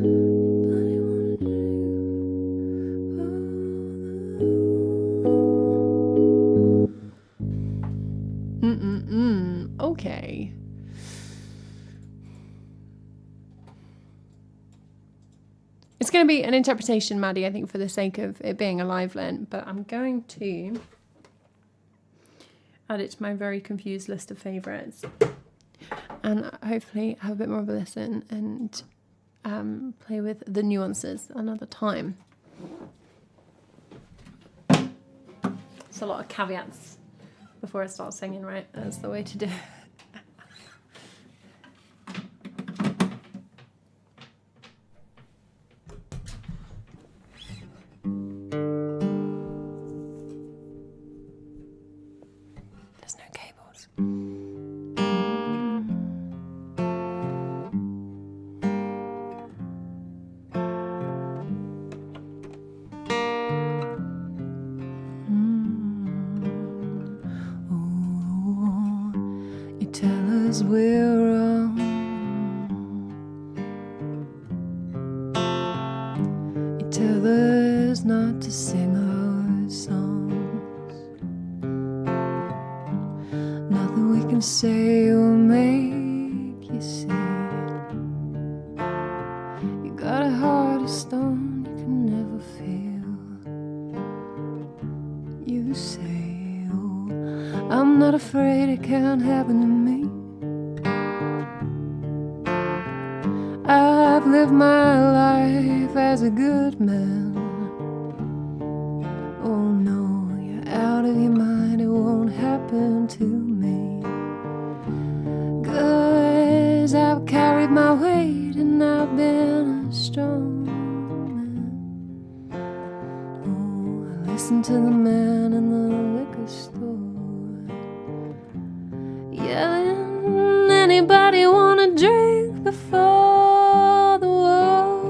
Anybody wanna drink? Okay. It's going to be an interpretation, Maddie, I think, for the sake of it being a live lent, but I'm going to add it to my very confused list of favourites and hopefully have a bit more of a listen and play with the nuances another time. It's a lot of caveats before I start singing, right? That's the way to do it. There's no cables. You tell us we're wrong. You tell us not to sing our songs. Nothing we can say will make you see. You got a heart of stone you can never feel. You say, oh, I'm not afraid it can't happen to me. I've lived my life as a good man. Oh no, you're out of your mind, it won't happen to me. 'Cause I've to the man in the liquor store, yelling, anybody wanna drink before the war?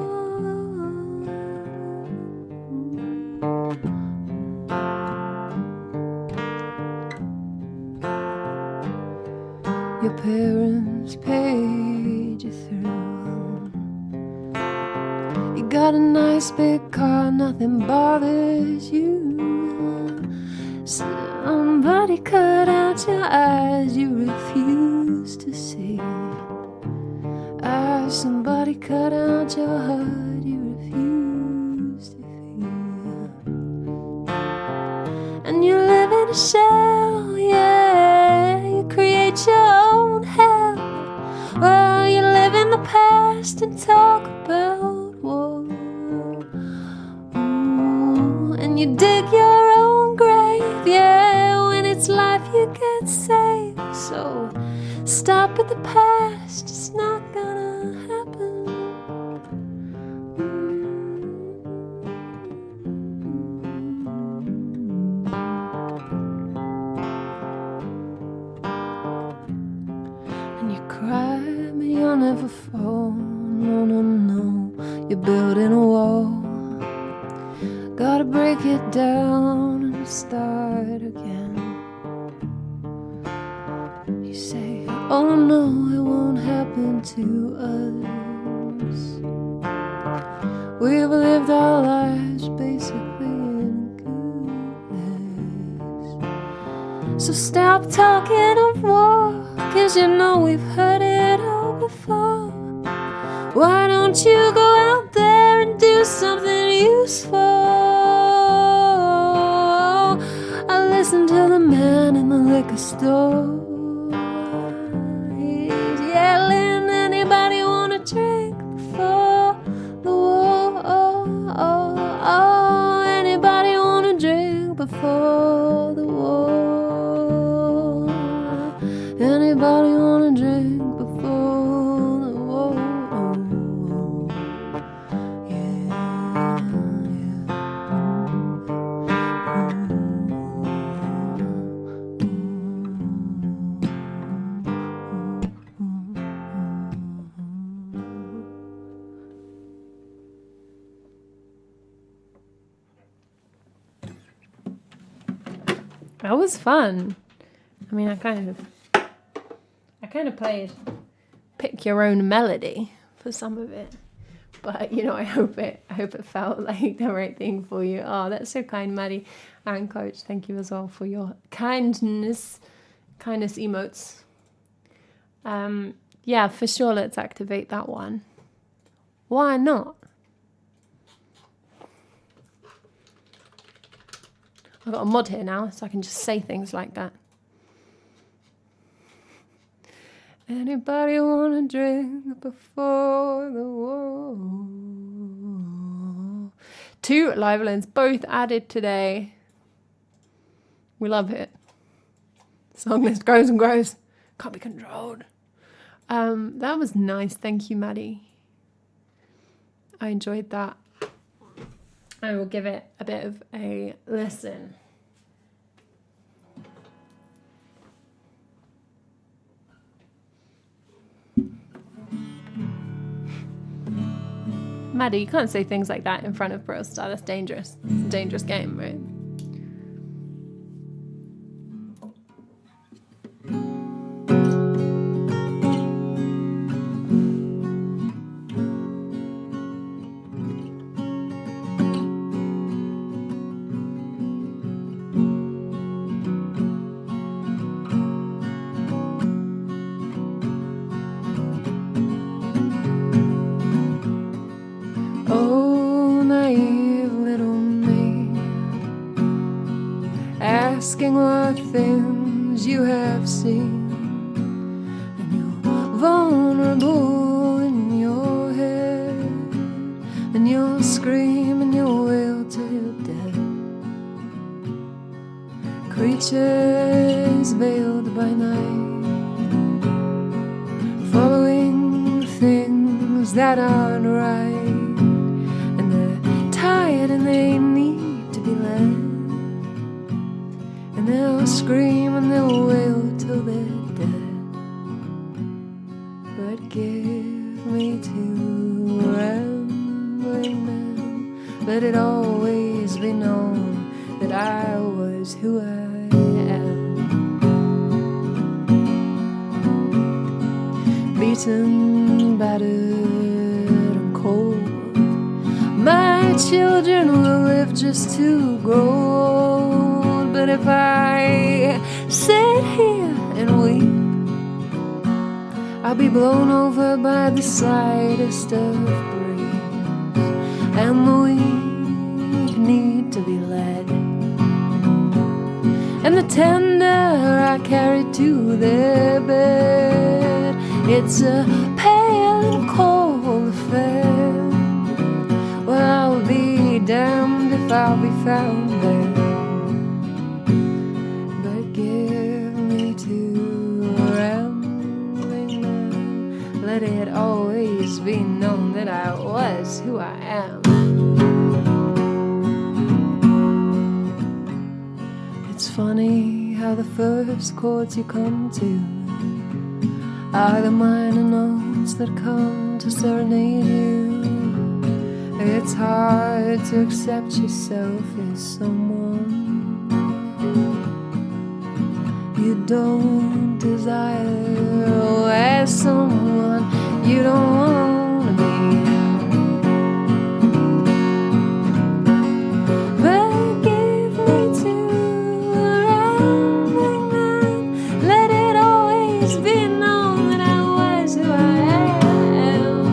Your parents paid you through. You got a nice big car, nothing bothers you. Somebody cut out your eyes you refuse to see. Somebody cut out your heart you refuse to feel. And you live in a shell, yeah. You create your own hell. Well, you live in the past and talk about war. Ooh, and you dig your own grave, yeah. When it's life you get saved. So stop at the past, it's not gonna happen. And you cry, but you'll never fall. No, no, no, you're building a wall. Gotta break it down and start again. You say, oh no, it won't happen to us. We've lived our lives basically in goodness. So stop talking of war, 'cause you know we've heard it all before. Why don't you go out there and do something useful? I listen to the man in the liquor store. He's yelling, anybody wanna drink before the war? Anybody wanna drink before the war? Anybody wanna drink before the war? That was fun. I mean, I kind of played pick your own melody for some of it, but you know, I hope it felt like the right thing for you. Oh, that's so kind, Maddie. And Coach, thank you as well for your kindness emotes. Yeah, for sure. Let's activate that one. Why not? I've got a mod here now, so I can just say things like that. Anybody wanna drink before the war? 2 live lines, both added today. We love it. Song list grows and grows. Can't be controlled. That was nice. Thank you, Maddie. I enjoyed that. I will give it a bit of a listen. Maddie, you can't say things like that in front of Pro Star. That's dangerous. It's a dangerous game, right? Oh, naive little me, asking what things you have seen, and you're vulnerable in your head, and you'll scream and you'll wail till you're dead. Creatures veiled by night, following things that aren't right, and they need to be led. scream and they'll wail till they're dead. But give me two rambling men. Let it always be known that I was who I am. Beaten, battered, and cold. My children will live just to grow old. But if I sit here and weep, I'll be blown over by the slightest of breeze, and the weak need to be led, and the tender I carry to their bed. It's a pale and cold affair. Well, I'll be damned if I'll be found there. But give me two rambling men. Let it always be known that I was who I am. It's funny how the first chords you come to are the minor notes that come to serenade you. It's hard to accept yourself as someone you don't desire, or as someone you don't want to be. But give me two rambling men. Let it always be known that I was who I am.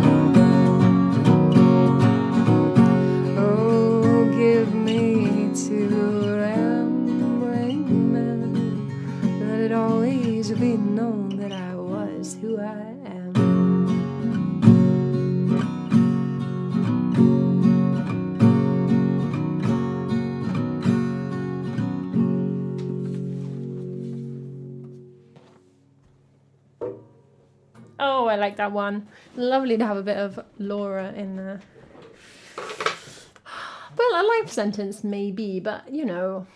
Oh, give me two rambling men. Let it always be known that I was who I am. Oh, I like that one. Lovely to have a bit of Laura in there. Well, a life sentence maybe, but you know,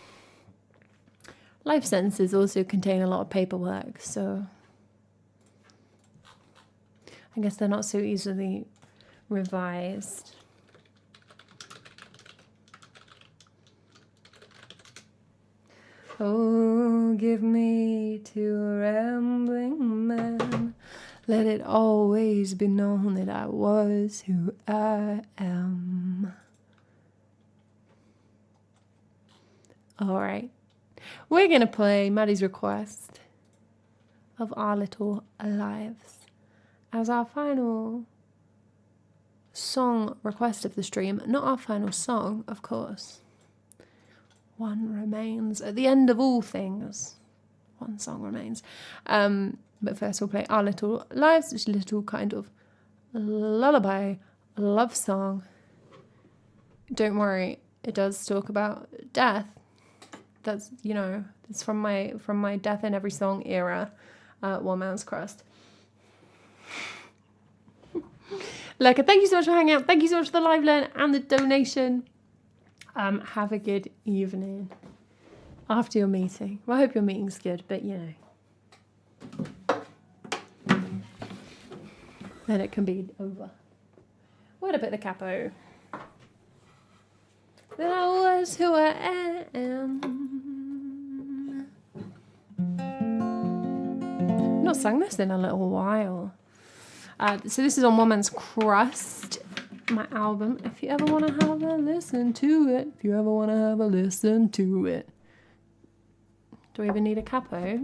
life sentences also contain a lot of paperwork, so I guess they're not so easily revised. Oh, give me two rambling men. Let it always be known that I was who I am. All right. We're going to play Maddie's request of Our Little Lives as our final song request of the stream. Not our final song, of course. One remains. At the end of all things, one song remains. But first we'll play Our Little Lives, which is a little kind of lullaby love song. Don't worry, it does talk about death. That's, you know, it's from my Death in Every Song era, One Man's Crust. Look, thank you so much for hanging out. Thank you so much for the live learn and the donation. Have a good evening after your meeting. Well, I hope your meeting's good, but you know. Then it can be over. Where'd I put the capo? That I was who I am. I've not sung this in a little while. So this is on One Man's Crust, my album. If you ever want to have a listen to it. If you ever want to have a listen to it. Do I even need a capo?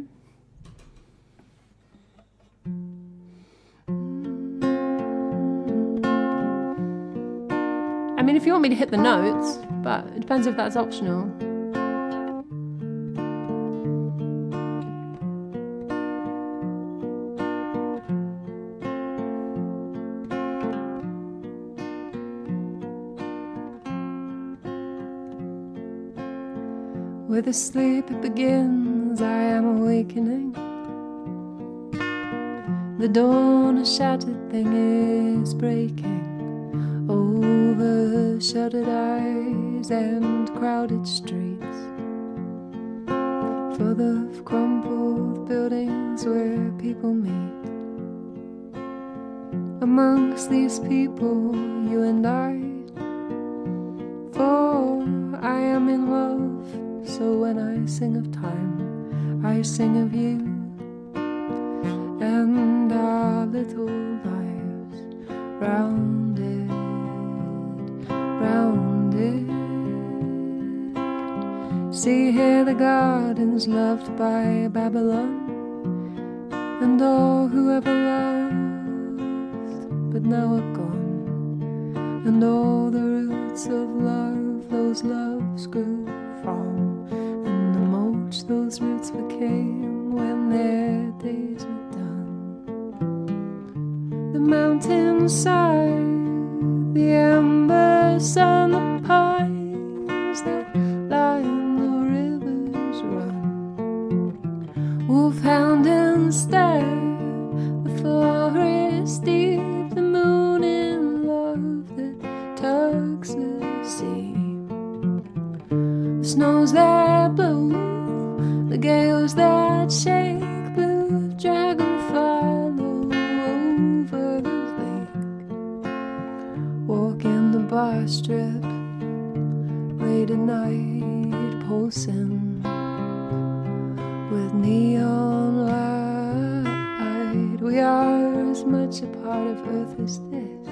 I mean, if you want me to hit the notes, but it depends if that's optional. With a sleep it begins, I am awakening. The dawn, a shattered thing, is breaking over shuttered eyes and crowded streets. full of crumpled buildings where people meet. Amongst these people, you and I, for I am in love. So when I sing of time, I sing of you and our little lives round it, round it. See here the gardens loved by Babylon, and all who ever loved but now are gone, and all the roots of love those loves grew from, and the mulch those roots became when their days were done. The mountainside, the embers and the pines that lie in the rivers run, wolfhound and stag, the forest deep, the moon in love that tugs the sea. The snows that blow, the gales that shake, blue dragonfly low over the lake. Walk in the bar strip late at night, pulsing with neon light. We are as much a part of Earth as this,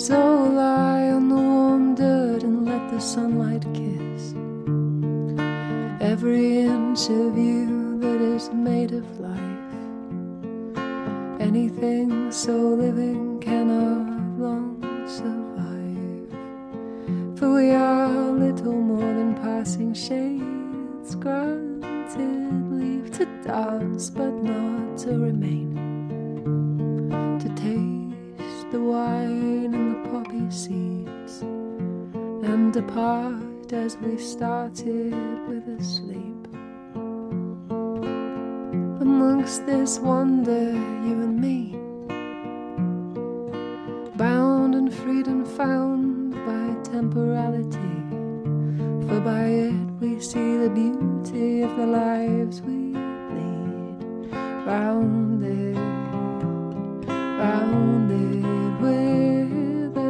so lie on the warm dirt and let the sunlight kiss every inch of you that is made of life. Anything so living cannot long survive, for we are little more than passing shades, granted leave to dance but not to remain, to taste the wine and the poppy seeds, and depart as we started with a sleep. Amongst this wonder, you and me, bound and freed and found by temporality, for by it we see the beauty of the lives we lead. Round it with them.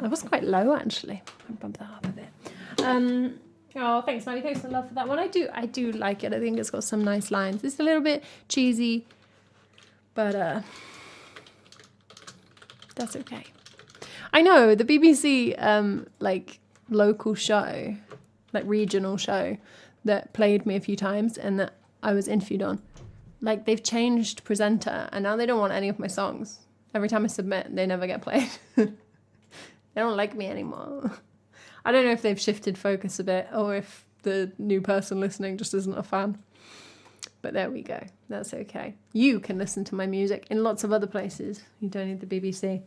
That was quite low, actually. I bumped that up a bit. Oh, thanks, Maddie. Thanks for the love for that one. I do like it. I think it's got some nice lines. It's a little bit cheesy, but that's okay. I know the BBC like local show, like regional show that played me a few times and that I was interviewed on. Like they've changed presenter and now they don't want any of my songs. Every time I submit, they never get played. They don't like me anymore. I don't know if they've shifted focus a bit or if the new person listening just isn't a fan. But there we go. That's okay. You can listen to my music in lots of other places. You don't need the BBC.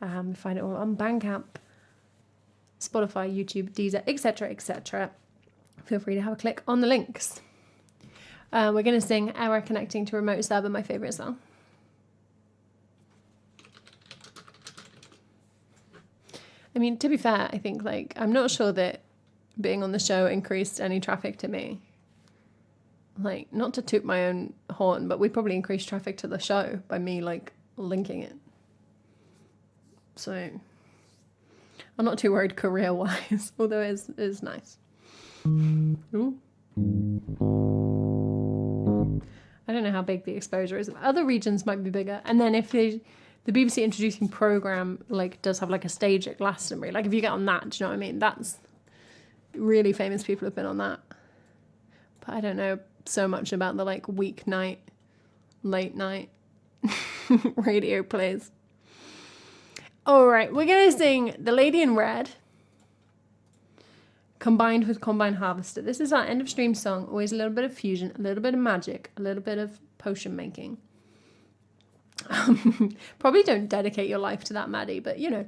You find it all on Bandcamp, Spotify, YouTube, Deezer, etc., etc. Feel free to have a click on the links. We're going to sing Our Connecting to Remote Server, my favourite song. I mean, to be fair, I think, like, I'm not sure that being on the show increased any traffic to me. Like, not to toot my own horn, but we probably increased traffic to the show by me, like, linking it. So, I'm not too worried career-wise, although it is nice. Ooh. I don't know how big the exposure is. Other regions might be bigger. And then if the BBC introducing programme like does have like a stage at Glastonbury, like if you get on that, do you know what I mean? That's really famous people have been on that. But I don't know so much about the like weeknight, late night radio plays. All right, we're going to sing The Lady in Red, combined with Combine Harvester. This is our end of stream song. Always a little bit of fusion, a little bit of magic, a little bit of potion making. Probably don't dedicate your life to that, Maddie, but you know.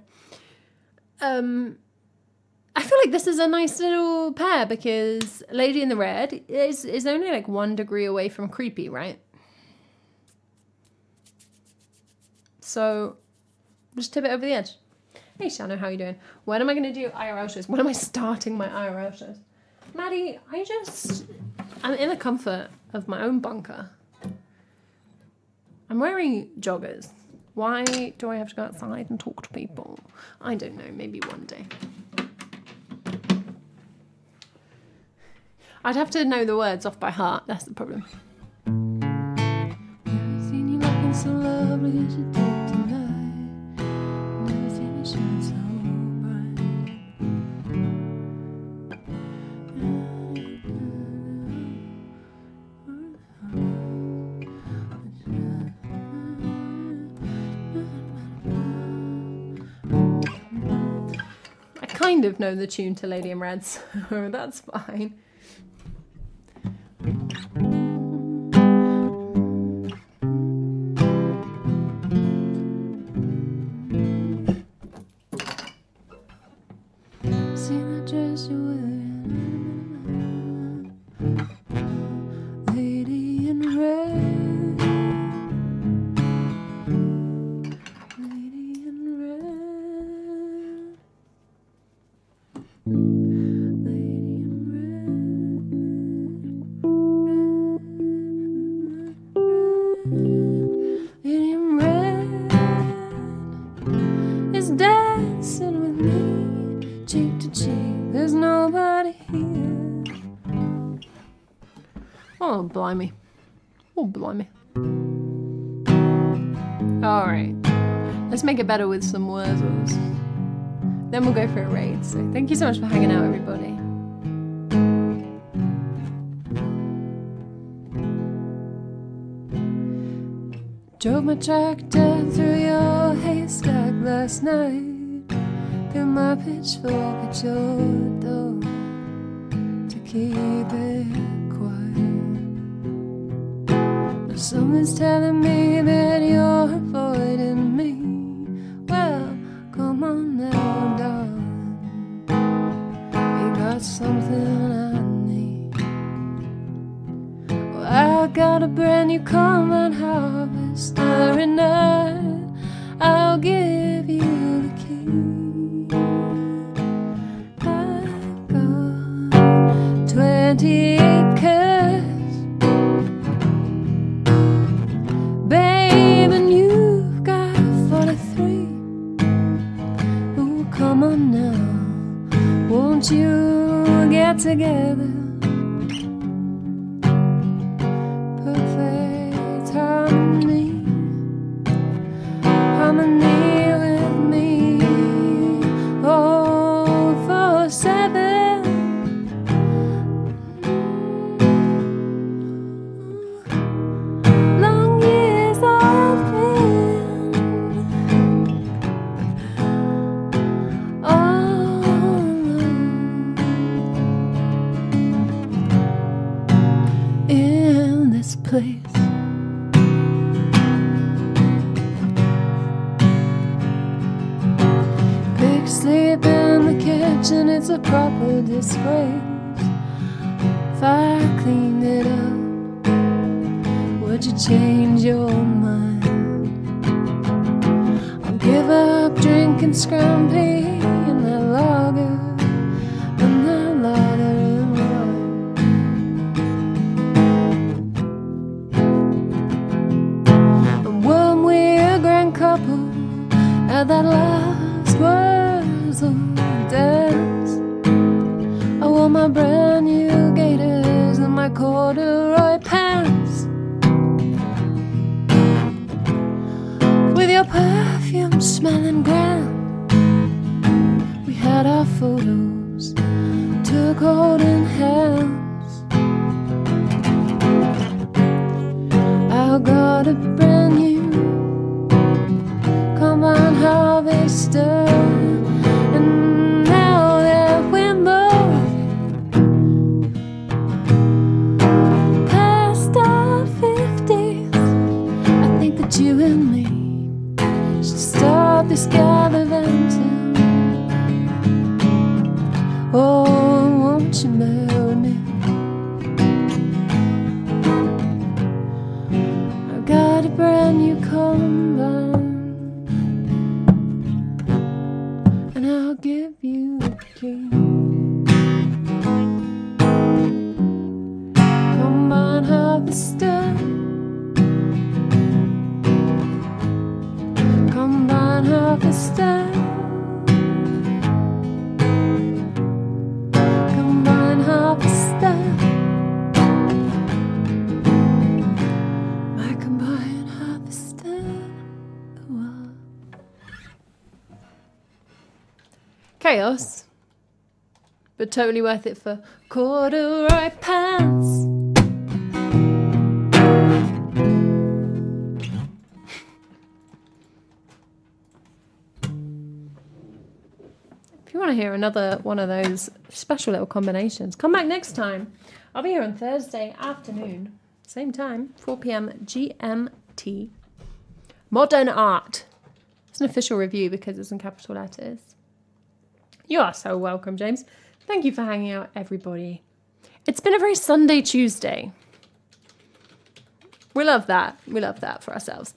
I feel like this is a nice little pair because Lady in the Red is only like 1 degree away from creepy, right? So just tip it over the edge. Hey, Shano, how are you doing? When am I going to do IRL shows? When am I starting my IRL shows? Maddie, I'm in the comfort of my own bunker. I'm wearing joggers. Why do I have to go outside and talk to people? I don't know, maybe one day. I'd have to know the words off by heart, that's the problem. Never seen you looking so lovely as you did tonight. Never seen you shine so I kind of know the tune to Lady in Red, so that's fine. See that dress you're wearing, Lady in Red, Lady in Red, Lady in Red, Lady in Red is dancing with me. Cheek to cheek, there's nobody here. Oh, blimey. Oh, blimey. Alright. Let's make it better with some Wurzels. Then we'll go for a raid. So thank you so much for hanging out, everybody. Drove my tractor through your haystack last night. Threw my pitchfork at your door to keep it quiet. Now someone's telling me that you're avoiding me. Well, come on now, darling. You got something I need. Well, I got a brand new Combine Harvester and I'll give you the key. 20 acres, babe, and you've got 43. Oh, come on now, won't you get together? Perfect harmony, harmony with me. Oh, 4-7. Place. Big sleep in the kitchen, it's a proper disgrace. If I cleaned it up, would you change your mind? I'll give up drinking scrumpy and that lager and that lager and wine. Couple at that last Wurzel dance. I wore my brand new gaiters and my corduroy pants. With your perfume smelling grand, we had our photos, took holding hands. I got a brand new Combine Harvester, and now that we're both come round, and I'll give you the key. Come on, harvester. Come on, harvester. Come on, harvester. My combined harvester. Ooh. Chaos, but totally worth it for corduroy pants. If you want to hear another one of those special little combinations, come back next time. I'll be here on Thursday afternoon, same time, 4 p.m. GMT. Modern Art. It's an official review because it's in capital letters. You are so welcome, James. Thank you for hanging out, everybody. It's been a very Sunday Tuesday. We love that. We love that for ourselves.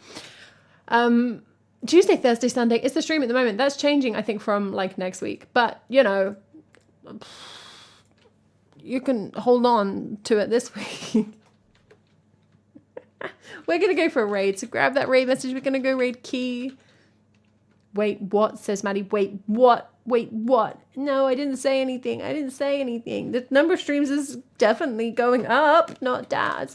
Tuesday, Thursday, Sunday is the stream at the moment. That's changing, I think, from like next week. But, you know, you can hold on to it this week. We're going to go for a raid. So grab that raid message. We're going to go raid Key. Wait, what? Says Maddie. Wait, what? Wait, what? No, I didn't say anything. I didn't say anything. The number of streams is definitely going up, not down.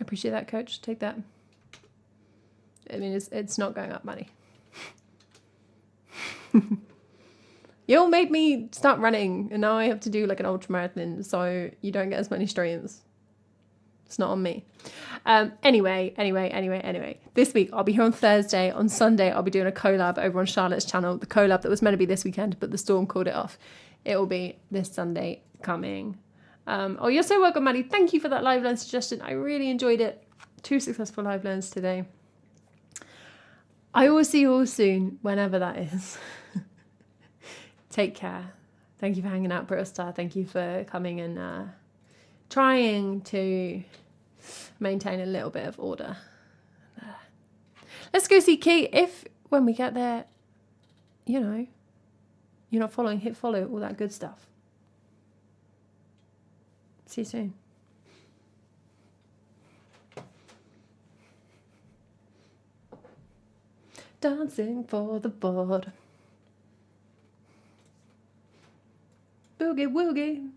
Appreciate that, coach. Take that. I mean, it's not going up, Maddie. You all made me start running, and now I have to do like an ultra marathon, so you don't get as many streams. It's not on me. Anyway. This week, I'll be here on Thursday. On Sunday, I'll be doing a collab over on Charlotte's channel. The collab that was meant to be this weekend, but the storm called it off. It will be this Sunday coming. Oh, you're so welcome, Maddie. Thank you for that live learn suggestion. I really enjoyed it. 2 successful live learns today. I will see you all soon, whenever that is. Take care. Thank you for hanging out, Bristol. Thank you for coming and trying to maintain a little bit of order. Let's go see Kate. If, when we get there, you know, you're not following, hit follow, all that good stuff. See you soon. Dancing for the board. Boogie woogie.